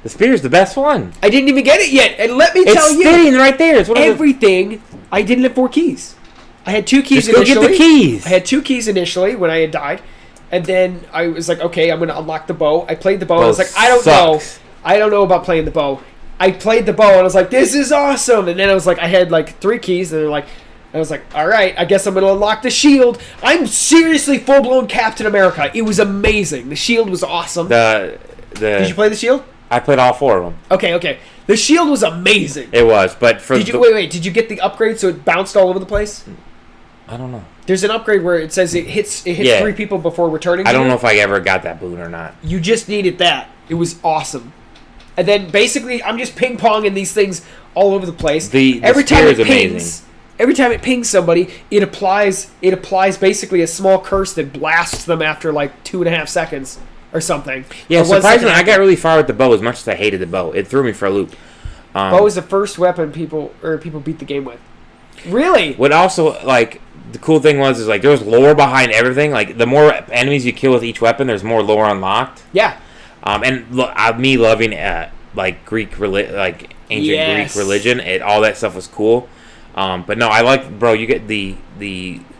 The spear's the best one. I didn't even get it yet, and let me tell you, it's sitting right there. It's everything. I didn't have 4 keys. I had 2 keys initially. Just go get the keys. I had 2 keys initially when I had died, and then I was like, okay, I'm going to unlock the bow. I played the bow. And I was like, I don't know about playing the bow. I played the bow, and I was like, this is awesome. And then I was like, I had like 3 keys, and they're like, I was like, all right, I guess I'm going to unlock the shield. I'm seriously full-blown Captain America. It was amazing. The shield was awesome. Did you play the shield? I played all 4 of them. Okay. The shield was amazing. It was, but for wait, did you get the upgrade so it bounced all over the place? I don't know. There's an upgrade where it says it hits 3 people before returning. I don't know if I ever got that boon or not. You just needed that. It was awesome. And then basically I'm just ping-ponging these things all over the place. The every time spear it is pings, amazing. every time it pings somebody, it applies basically a small curse that blasts them after like 2.5 seconds or something. Yeah, or 1 second surprisingly, I after. got really far with the bow as much as I hated the bow. It threw me for a loop. Bow is the first weapon people beat the game with. Really? What also, like, the cool thing was like there was lore behind everything. Like, the more enemies you kill with each weapon, there's more lore unlocked. Yeah. Me loving like Greek like ancient Greek religion, all that stuff was cool. But no, I like, bro. You get the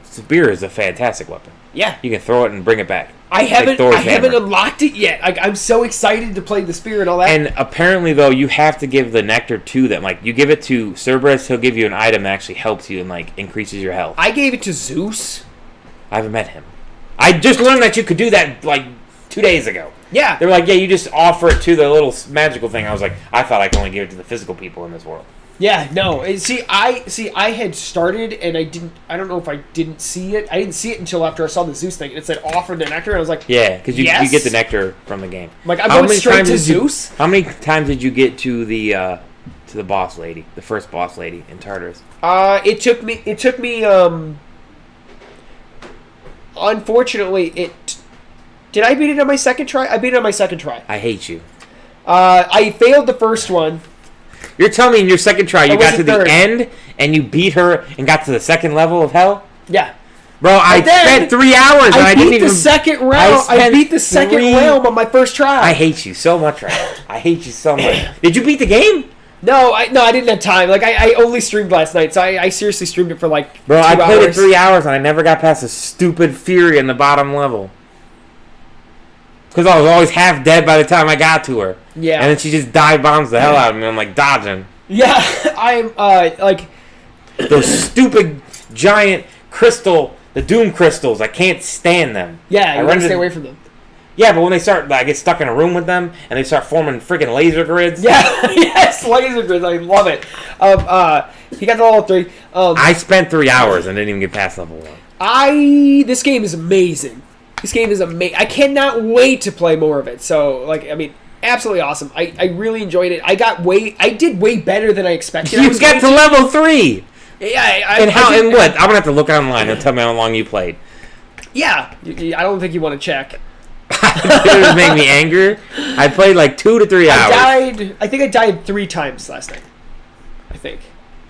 spear is a fantastic weapon. Yeah. You can throw it and bring it back. I haven't hammer. unlocked it yet. I'm so excited to play the spear and all that. And apparently, though, you have to give the nectar to them. Like, you give it to Cerberus, he'll give you an item that actually helps you and, like, increases your health. I gave it to Zeus. I haven't met him. I just learned that you could do that, like, 2 days ago. Yeah. They were like, yeah, you just offer it to the little magical thing. I was like, I thought I could only give it to the physical people in this world. Yeah, no. I had started and I don't know if I didn't see it. I didn't see it until after I saw the Zeus thing. It said offer the nectar and I was like, yeah, because you get the nectar from the game. Like, I'm going straight to Zeus? How many times did you get to the boss lady, the first boss lady in Tartarus? It took me unfortunately did I beat it on my second try? I beat it on my second try. I hate you. I failed the first one. You're telling me in your second try you got to the end and you beat her and got to the second level of hell? Yeah. Bro, I spent 3 hours and I didn't even... I beat the second realm on my first try. I hate you so much right now. I hate you so much. Did you beat the game? No, I didn't have time. Like, I only streamed last night, so I seriously streamed it for like 2 hours. Bro, I played it 3 hours and I never got past the stupid Fury in the bottom level. Because I was always half dead by the time I got to her. Yeah. And then she just dive bombs the hell out of me. I'm like dodging. Yeah, I'm like... Those stupid giant the Doom crystals. I can't stand them. Yeah, you want to stay away from them. Yeah, but when they start, I get stuck in a room with them and they start forming freaking laser grids. Yeah, yes, laser grids. I love it. He got to level 3. I spent 3 hours and didn't even get past level 1. This game is amazing. This game is amazing. I cannot wait to play more of it. So, like, I mean, absolutely awesome. I really enjoyed it. I did way better than I expected. You got to level 3. Yeah, and what? I'm gonna have to look online and tell me how long you played. Yeah, I don't think you want to check. It would make me angry. I played like 2 to 3 hours. I think I died 3 times last night. I think.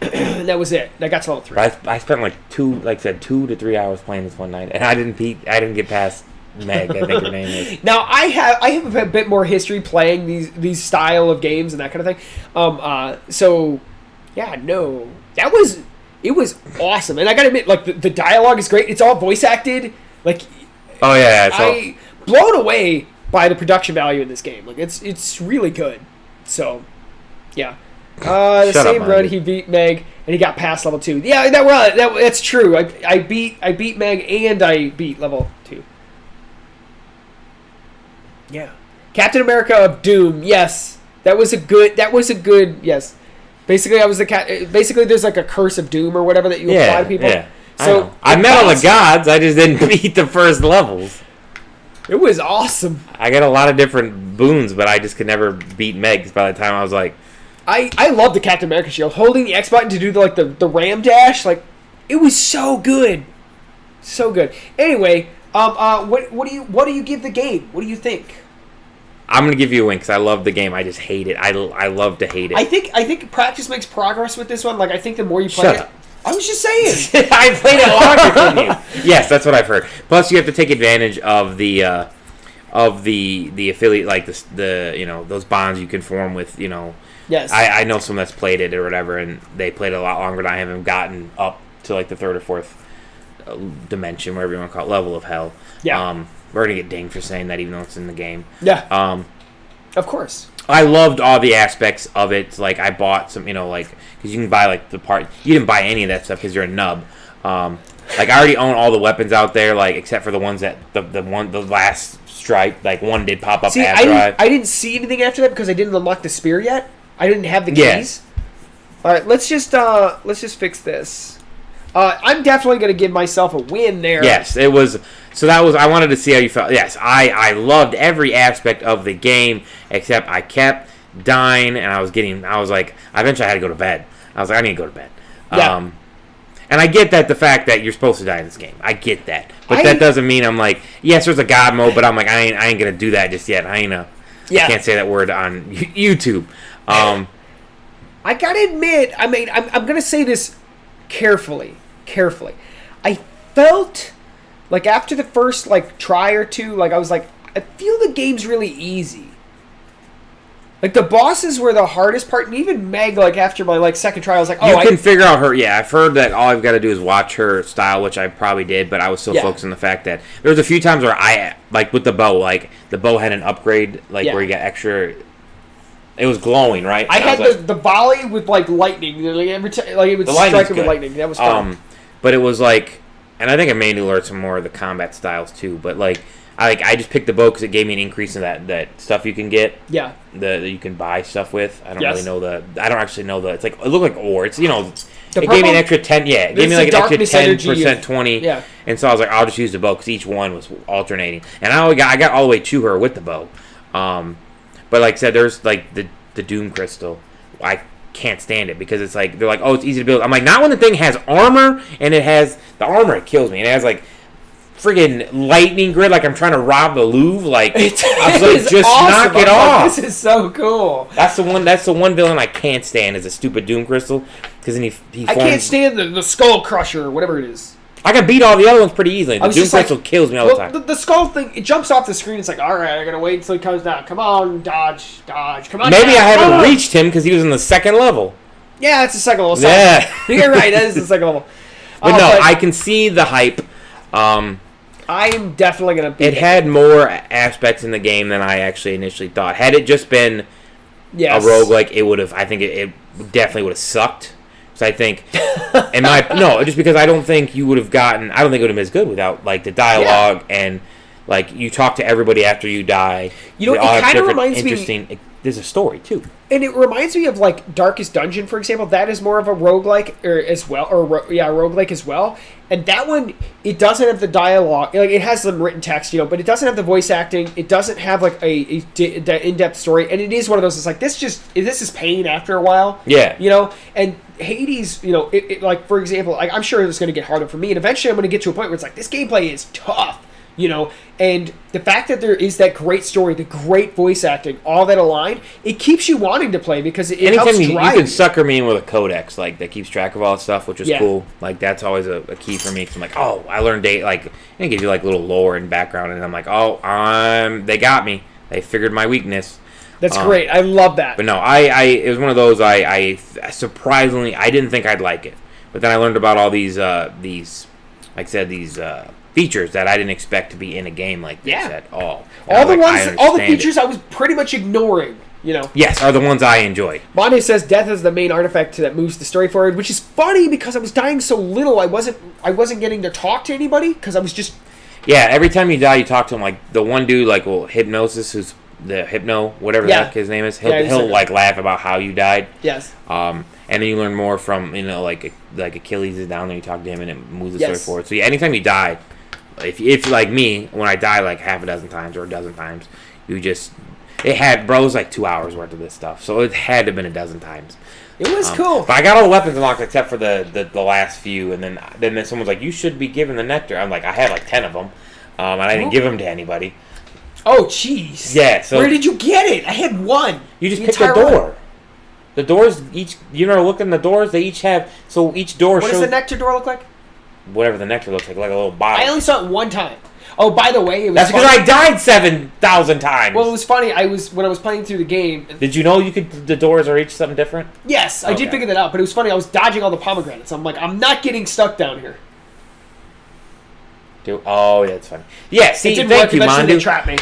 That was it. I got to level 3. I spent like 2 to 3 hours playing this one night, and I didn't get past Meg. I think her name is. Now I have a bit more history playing these style of games and that kind of thing. So yeah, no, it was awesome, and I gotta admit, like the dialogue is great. It's all voice acted. Like, oh yeah, I blown away by the production value in this game. Like, it's really good. So yeah. The same run he beat Meg and he got past level 2. Yeah, that's true. I beat Meg and I beat level 2. Yeah. Captain America of Doom. Yes. That was a good yes. Basically basically there's like a curse of doom or whatever that you apply to people. Yeah. So I met all the gods, I just didn't beat the first levels. It was awesome. I got a lot of different boons, but I just could never beat Meg by the time I was like, I love the Captain America shield. Holding the X button to do the ram dash, like, it was so good. So good. Anyway, what do you give the game? What do you think? I'm gonna give you a win because I love the game. I just hate it. I love to hate it. I think practice makes progress with this one. Like, I think the more you play it. I was just saying. I played it longer than you. Yes, that's what I've heard. Plus, you have to take advantage of the affiliate, like those bonds you can form with, Yes. I know someone that's played it or whatever, and they played it a lot longer than I haven't gotten up to like the 3rd or 4th dimension, whatever you want to call it, level of hell. Yeah. We're gonna get dinged for saying that, even though it's in the game. Yeah. Of course. I loved all the aspects of it. Like, I bought some, because you can buy like the part. You didn't buy any of that stuff because you're a nub. Like, I already own all the weapons out there, like, except for the ones that the last strike, like, one did pop up after I didn't see anything after that because I didn't unlock the spear yet. I didn't have the keys. Yes. All right, let's just fix this. I'm definitely going to give myself a win there. Yes, it was. So that was. I wanted to see how you felt. Yes, I loved every aspect of the game, except I kept dying, and I was like, eventually I had to go to bed. I was like, I need to go to bed. Yeah. And I get that the fact that you're supposed to die in this game. I get that. But that doesn't mean I'm like, yes, there's a God mode, but I'm like, I ain't going to do that just yet. I can't say that word on YouTube. I got to admit, I mean, I'm going to say this carefully. I felt like after the first, like, try or two, like, I was like, I feel the game's really easy. Like, the bosses were the hardest part, and even Meg, like, after my, like, second try, I was like, you can figure out her, I've heard that all I've got to do is watch her style, which I probably did, but I was still focused on the fact that there was a few times where I, like, with the bow, like, the bow had an upgrade, like, where you got extra, it was glowing, right? I had the volley with, like, lightning, like, every time, like, it would strike it with lightning, that was fun. But it was, like, and I think I made me learn some more of the combat styles, too, but, like, I just picked the bow because it gave me an increase in that stuff you can get. Yeah. That you can buy stuff with. I don't really know I don't actually know it's like, it looked like ore. It's, it gave me an extra 10, it gave me like an extra 10%, 20. Yeah. And so I was like, I'll just use the bow because each one was alternating. And I got all the way to her with the bow. But like I said, there's like the Doom Crystal. I can't stand it because it's like, they're like, oh, it's easy to build. I'm like, not when the thing has armor and it has, the armor, it kills me. And it has like, friggin' lightning grid, like I'm trying to rob the Louvre. Like, I was like, just awesome. Knock it off. This is so cool. That's the one villain I can't stand is a stupid Doom Crystal, because then he I can't stand the Skull Crusher or whatever it is. I can beat all the other ones pretty easily. The Doom Crystal kills me all the time. The skull thing, it jumps off the screen. It's like, all right, I gotta wait until he comes down. Come on, dodge. Come on. Maybe I haven't reached him because he was in the second level. Yeah, that's the second level. Yeah, you're right. That is the second level. But I can see the hype. I'm definitely going to beat it. It had more aspects in the game than I actually initially thought. Had it just been a roguelike, it would have, I think it definitely would have sucked. So I think, just because I don't think you would have gotten, I don't think it would have been as good without, like, the dialogue and, like, you talk to everybody after you die. It kind of reminds me. There's a story, too. And it reminds me of, like, Darkest Dungeon, for example. That is more of a roguelike roguelike as well. And that one, it doesn't have the dialogue. Like, it has some written text, but it doesn't have the voice acting. It doesn't have, like, a in-depth story. And it is one of those, it's like, this is pain after a while. Yeah. And Hades, like, for example, like, I'm sure it's going to get harder for me. And eventually I'm going to get to a point where it's like, this gameplay is tough. And the fact that there is that great story, the great voice acting, all that aligned, it keeps you wanting to play because it helps drive you can sucker me in with a codex, like, that keeps track of all that stuff, which is cool. Like, that's always a key for me, because I'm like, oh, I learned like, it gives you, like, little lore and background, and I'm like, oh, they got me. They figured my weakness. That's great. I love that. But no, it was one of those, I surprisingly, I didn't think I'd like it. But then I learned about all these features that I didn't expect to be in a game like this at all. All the features I was pretty much ignoring, Yes, are the ones I enjoy. Monte says death is the main artifact that moves the story forward, which is funny because I was dying so little. I wasn't getting to talk to anybody because I was just. Yeah, every time you die, you talk to him. Like the one dude, like Hypnosis, who's the Hypno, whatever the heck his name is. He'll like laugh about how you died. Yes. And then you learn more from like Achilles is down there. You talk to him and it moves the story forward. So anytime you die. If like me, when I die like half a dozen times or a dozen times, it was like 2 hours worth of this stuff, so it had to have been a dozen times. It was cool. But I got all the weapons unlocked except for the last few, and then someone's like, you should be given the nectar. I'm like, I had like 10 of them, and I didn't give them to anybody. Oh, jeez. Yeah. So where did you get it? I had one. You just pick the door. One. The doors each, look in the doors. They each have, so each door shows. What does the nectar door look like? Whatever the nectar looks like a little bottle. I only saw it one time. Oh, by the way, it was. That's because I died 7,000 times. Well, it was funny. When I was playing through the game. Did you know the doors are each something different? Yes, I did figure that out. But it was funny. I was dodging all the pomegranates. I'm like, I'm not getting stuck down here. Oh yeah, it's funny. Yeah, see, thank you, Mandu. They trapped me.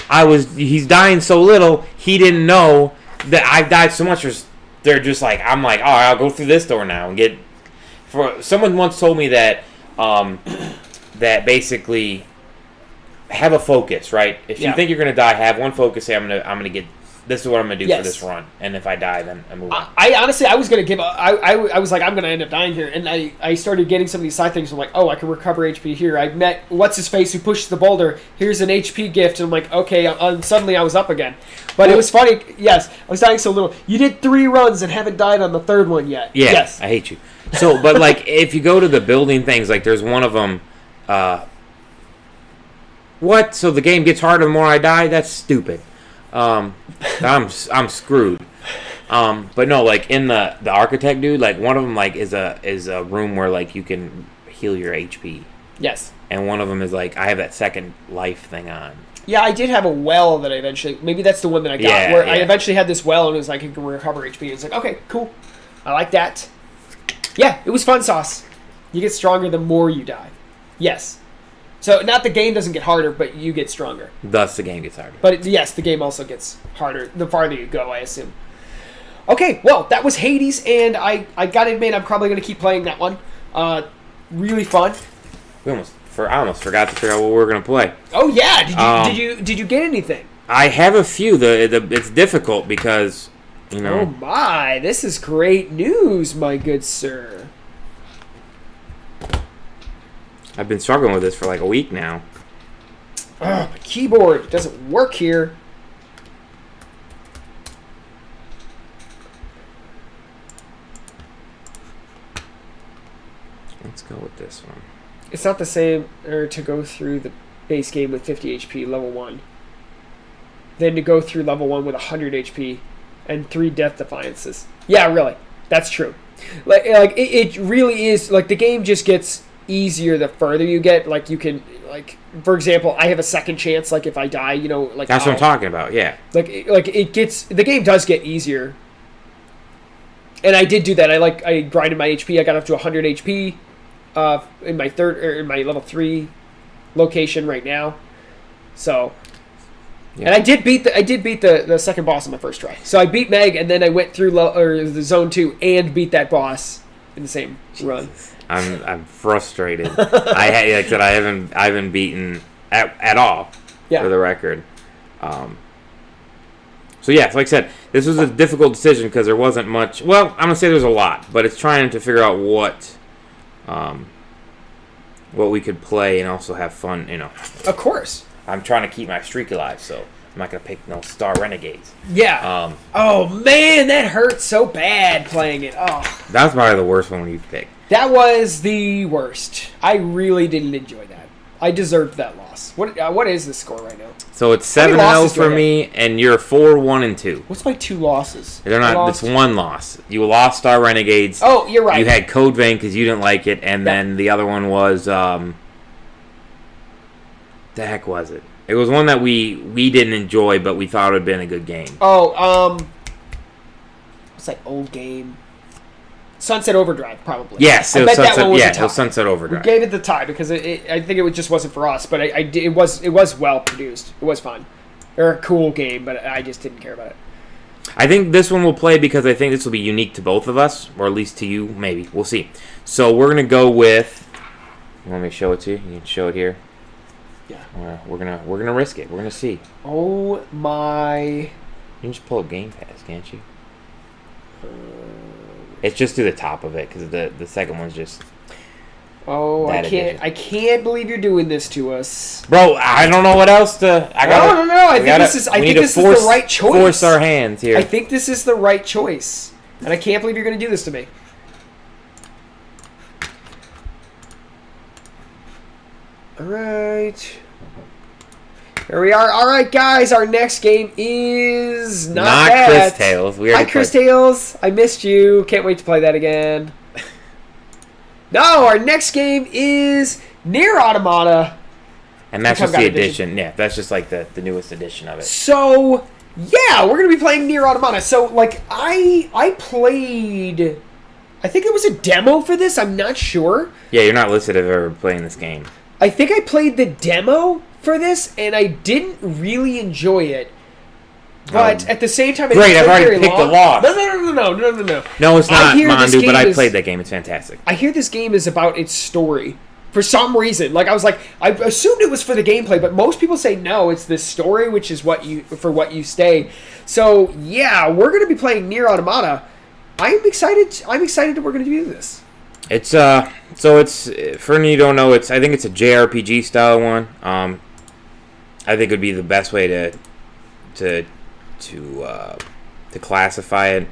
He's dying so little. He didn't know that I died so much. They're just like, I'm like, oh, I'll go through this door now and get. Someone once told me that. That basically have a focus, right? If you think you're gonna die, have one focus. Say, I'm gonna get this is what I'm gonna do Yes. for this run, and if I die, then I move on. I honestly, I was gonna give up. I was like, I'm gonna end up dying here, and I started getting some of these side things. I'm like, oh, I can recover HP here. I met what's his face who pushes the boulder. Here's an HP gift, and I'm like, okay. Suddenly I was up again, but it was funny. Yes, I was dying so little. You did 3 runs and haven't died on the 3rd one yet. Yeah, yes. I hate you. So, but like, if you go to the building things, like there's one of them. What? So the game gets harder the more I die? That's stupid. I'm screwed. But no, like in the architect dude, like one of them like is a room where like you can heal your HP. Yes. And one of them is like I have that second life thing on. Yeah, I did have a well that I eventually. Maybe that's the one that I got. Yeah, where yeah. I eventually had this well and it was like you can recover HP. It's like okay, cool. I like that. Yeah, it was fun sauce. You get stronger the more you die. Yes. So, not the game doesn't get harder, but you get stronger. Thus, the game gets harder. But, yes, the game also gets harder the farther you go, I assume. Okay, well, that was Hades, and I gotta admit, I'm probably going to keep playing that one. Really fun. I almost forgot to figure out what we were going to play. Oh, yeah. Did you get anything? I have a few. It's difficult because, you know. Oh, my. This is great news, my good sir. I've been struggling with this for like a week now. My keyboard doesn't work here. Let's go with this one. It's not the same to go through the base game with 50 HP, level 1. Then to go through level 1 with 100 HP and 3 death defiances. Yeah, really. That's true. Like it really is, like the game just gets easier the further you get. Like you can, like for example, I have a second chance. Like if I die, you know, like that's what I'm talking about. Yeah. Like it gets, the game does get easier. And I did do that. I grinded my HP. I got up to 100 HP in my level 3 location right now. So, yeah. And I did beat the second boss on my first try. So I beat Meg, and then I went through the zone 2 and beat that boss in the same run. I'm frustrated. I haven't beaten at all, for the record. So yeah, like I said, this was a difficult decision because there wasn't much. Well, I'm gonna say there's a lot, but it's trying to figure out what we could play and also have fun. You know, of course. I'm trying to keep my streak alive, so I'm not gonna pick no Star Renegades. Yeah. Oh man, that hurt so bad playing it. Oh. That's probably the worst one you've picked. That was the worst. I really didn't enjoy that. I deserved that loss. What is the score right now? So it's 7-0 for me, and you're 4-1-2. What's my 2 losses? They're not. It's 1 loss. You lost Star Renegades. Oh, you're right. You had Code Vein because you didn't like it, and then the other one was the heck was it? It was one that we didn't enjoy, but we thought it would have been a good game. Oh, what's that old game? Sunset Overdrive, probably. Yes, I bet that one was a tie. It was Sunset Overdrive. We gave it the tie because I think it just wasn't for us, but it was well produced. It was fun. Or a cool game, but I just didn't care about it. I think this one will play because I think this will be unique to both of us, or at least to you, maybe. We'll see. So we're gonna go with. You want me to show it to you? You can show it here. Yeah. We're gonna risk it. We're gonna see. Oh my! You can just pull up GamePass, can't you? It's just to the top of it because the second one's just. Oh, I can't believe you're doing this to us, bro. I don't know what else to. No. I think this is the right choice. Force our hands here. I think this is the right choice, and I can't believe you're going to do this to me. All right. Here we are. All right, guys. Our next game is not bad. Chris Tales. Hi, Chris Tales. I missed you. Can't wait to play that again. No, our next game is Nier Automata. And that's just the edition. Yeah, that's just like the newest edition of it. So, yeah, we're going to be playing Nier Automata. So, like, I played... I think it was a demo for this. I'm not sure. Yeah, you're not listed as ever playing this game. I think I played the demo for this, and I didn't really enjoy it. But at the same time, great! I've already picked the loss. No. No, it's not Mandu, but I played that game. It's fantastic. I hear this game is about its story, For some reason, like I assumed it was for the gameplay, but most people say no, it's the story, which is what you stay. So yeah, we're gonna be playing Nier Automata. I'm excited. That we're gonna do this. It's so it's for any you don't know. I think it's a JRPG style one. I think it would be the best way to classify it.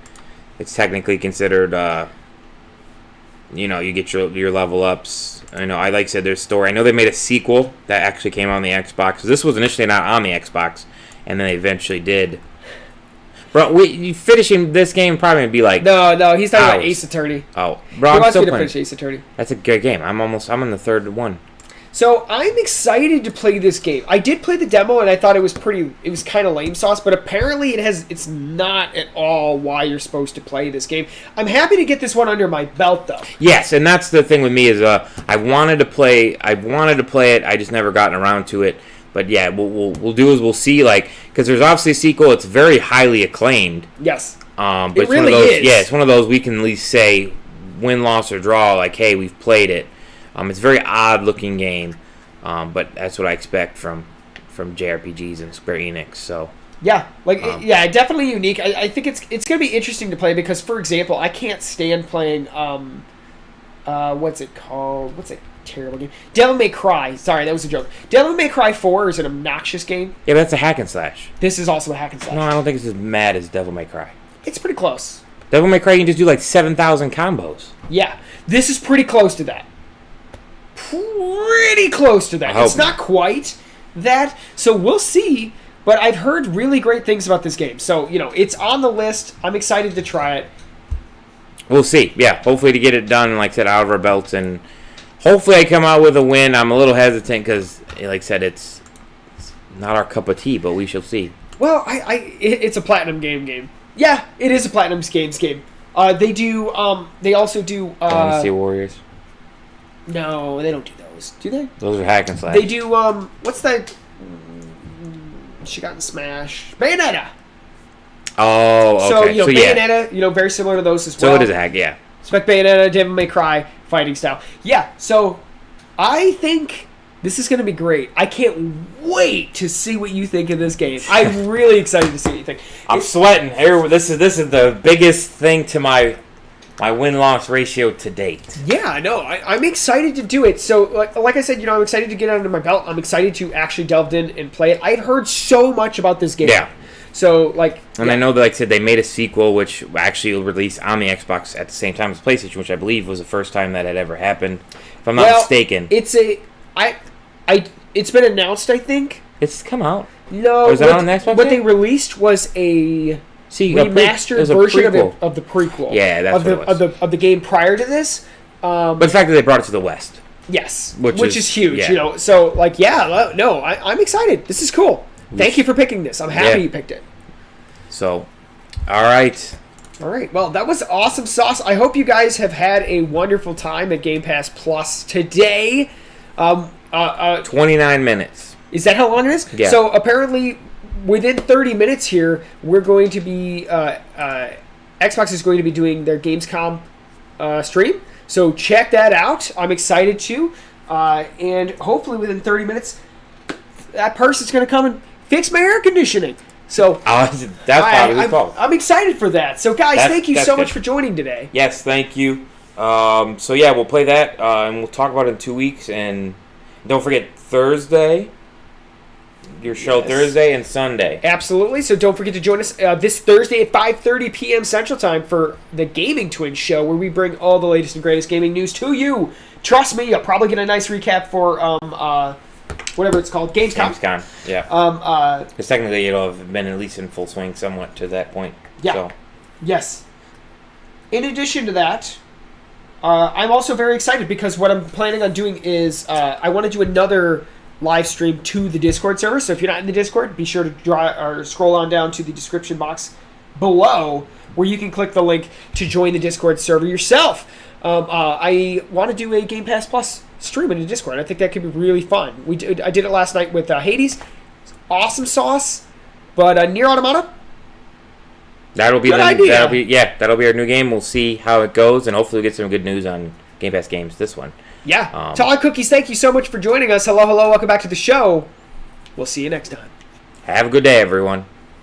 It's technically considered. You get your level ups. I know, I said there's story. I know they made a sequel that actually came on the Xbox. This was initially not on the Xbox, and then they eventually did. Bro, you finishing this game probably would be like no. He's talking about Ace Attorney. Oh, bro, he wants me to finish Ace Attorney. That's a good game. I'm in the third one. So I'm excited to play this game. I did play the demo and I thought it was kind of lame sauce, but apparently it's not at all why you're supposed to play this game. I'm happy to get this one under my belt though. Yes, and that's the thing with me is I wanted to play it. I just never gotten around to it. But yeah, we'll do is we'll see because there's obviously a sequel. It's very highly acclaimed. Yes. But it it's really one of those, is. Yeah, it's one of those we can at least say win, loss, or draw. Like, hey, we've played it. It's a very odd-looking game, but that's what I expect from JRPGs and Square Enix. So yeah, definitely unique. I think it's going to be interesting to play because, for example, I can't stand playing what's it called? What's a terrible game? Devil May Cry. Sorry, that was a joke. Devil May Cry 4 is an obnoxious game. Yeah, but that's a hack and slash. This is also a hack and slash. No, I don't think it's as mad as Devil May Cry. It's pretty close. Devil May Cry, you can just do 7,000 combos. Yeah, this is pretty close to that. Pretty close to that. It's not quite that, so we'll see. But I've heard really great things about this game, so it's on the list. I'm excited to try it. We'll see. Yeah, hopefully to get it done, like I said, out of our belts, and hopefully I come out with a win. I'm a little hesitant because, like I said, it's not our cup of tea, but we shall see. Well, it's a Platinum game. Yeah, it is a Platinum game. They also do. Dynasty Warriors. No, they don't do those. Do they? Those are hack and slash. They do. What's that? She got in Smash. Bayonetta. Oh, okay. So Bayonetta, very similar to those as well. So it is a hack, yeah. Spec Bayonetta, Devil May Cry, fighting style. Yeah. So I think this is going to be great. I can't wait to see what you think of this game. I'm really excited to see what you think. I'm sweating. This is the biggest thing to my win-loss ratio to date. Yeah, no, I'm excited to do it. So, like I said, I'm excited to get it under my belt. I'm excited to actually delve in and play it. I've heard so much about this game. Yeah. So, I know that, like I said, they made a sequel, which actually will release on the Xbox at the same time as PlayStation, which I believe was the first time that had ever happened, if I'm not mistaken. It's been announced, I think. It's come out. No, was that on the Xbox? What they released was a remastered version of the prequel. Yeah, that's what it was. Of the game prior to this. But the fact that they brought it to the West. Yes, which is huge. Yeah. So I'm excited. This is cool. Thank you for picking this. I'm happy you picked it. So, all right. Well, that was awesome sauce. I hope you guys have had a wonderful time at GamePass Plus today. 29 minutes. Is that how long it is? Yeah. So apparently, within 30 minutes here, we're going to be Xbox is going to be doing their Gamescom stream. So check that out. I'm excited to, and hopefully within 30 minutes, that person's going to come and fix my air conditioning. So that's probably the call. I'm excited for that. So guys, thank you so much for joining today. Yes, thank you. So yeah, we'll play that, and we'll talk about it in 2 weeks. And don't forget Thursday. Your show Thursday and Sunday. Absolutely. So don't forget to join us this Thursday at 5:30 p.m. Central Time for the Gaming Twins show, where we bring all the latest and greatest gaming news to you. Trust me, you'll probably get a nice recap for whatever it's called, Gamescom. Yeah. Because technically it'll have been at least in full swing somewhat to that point. Yeah. So. Yes. In addition to that, I'm also very excited because what I'm planning on doing is I want to do another live stream to the Discord server. So if you're not in the Discord, be sure to scroll on down to the description box below, where you can click the link to join the Discord server yourself. I want to do a Game Pass Plus stream in the Discord. I think that could be really fun. I did it last night with Hades. Awesome sauce. But Nier Automata, that'll be our new game. We'll see how it goes, and hopefully we'll get some good news on Game Pass games. This one. Yeah. To all cookies, thank you so much for joining us. Hello, hello. Welcome back to the show. We'll see you next time. Have a good day, everyone.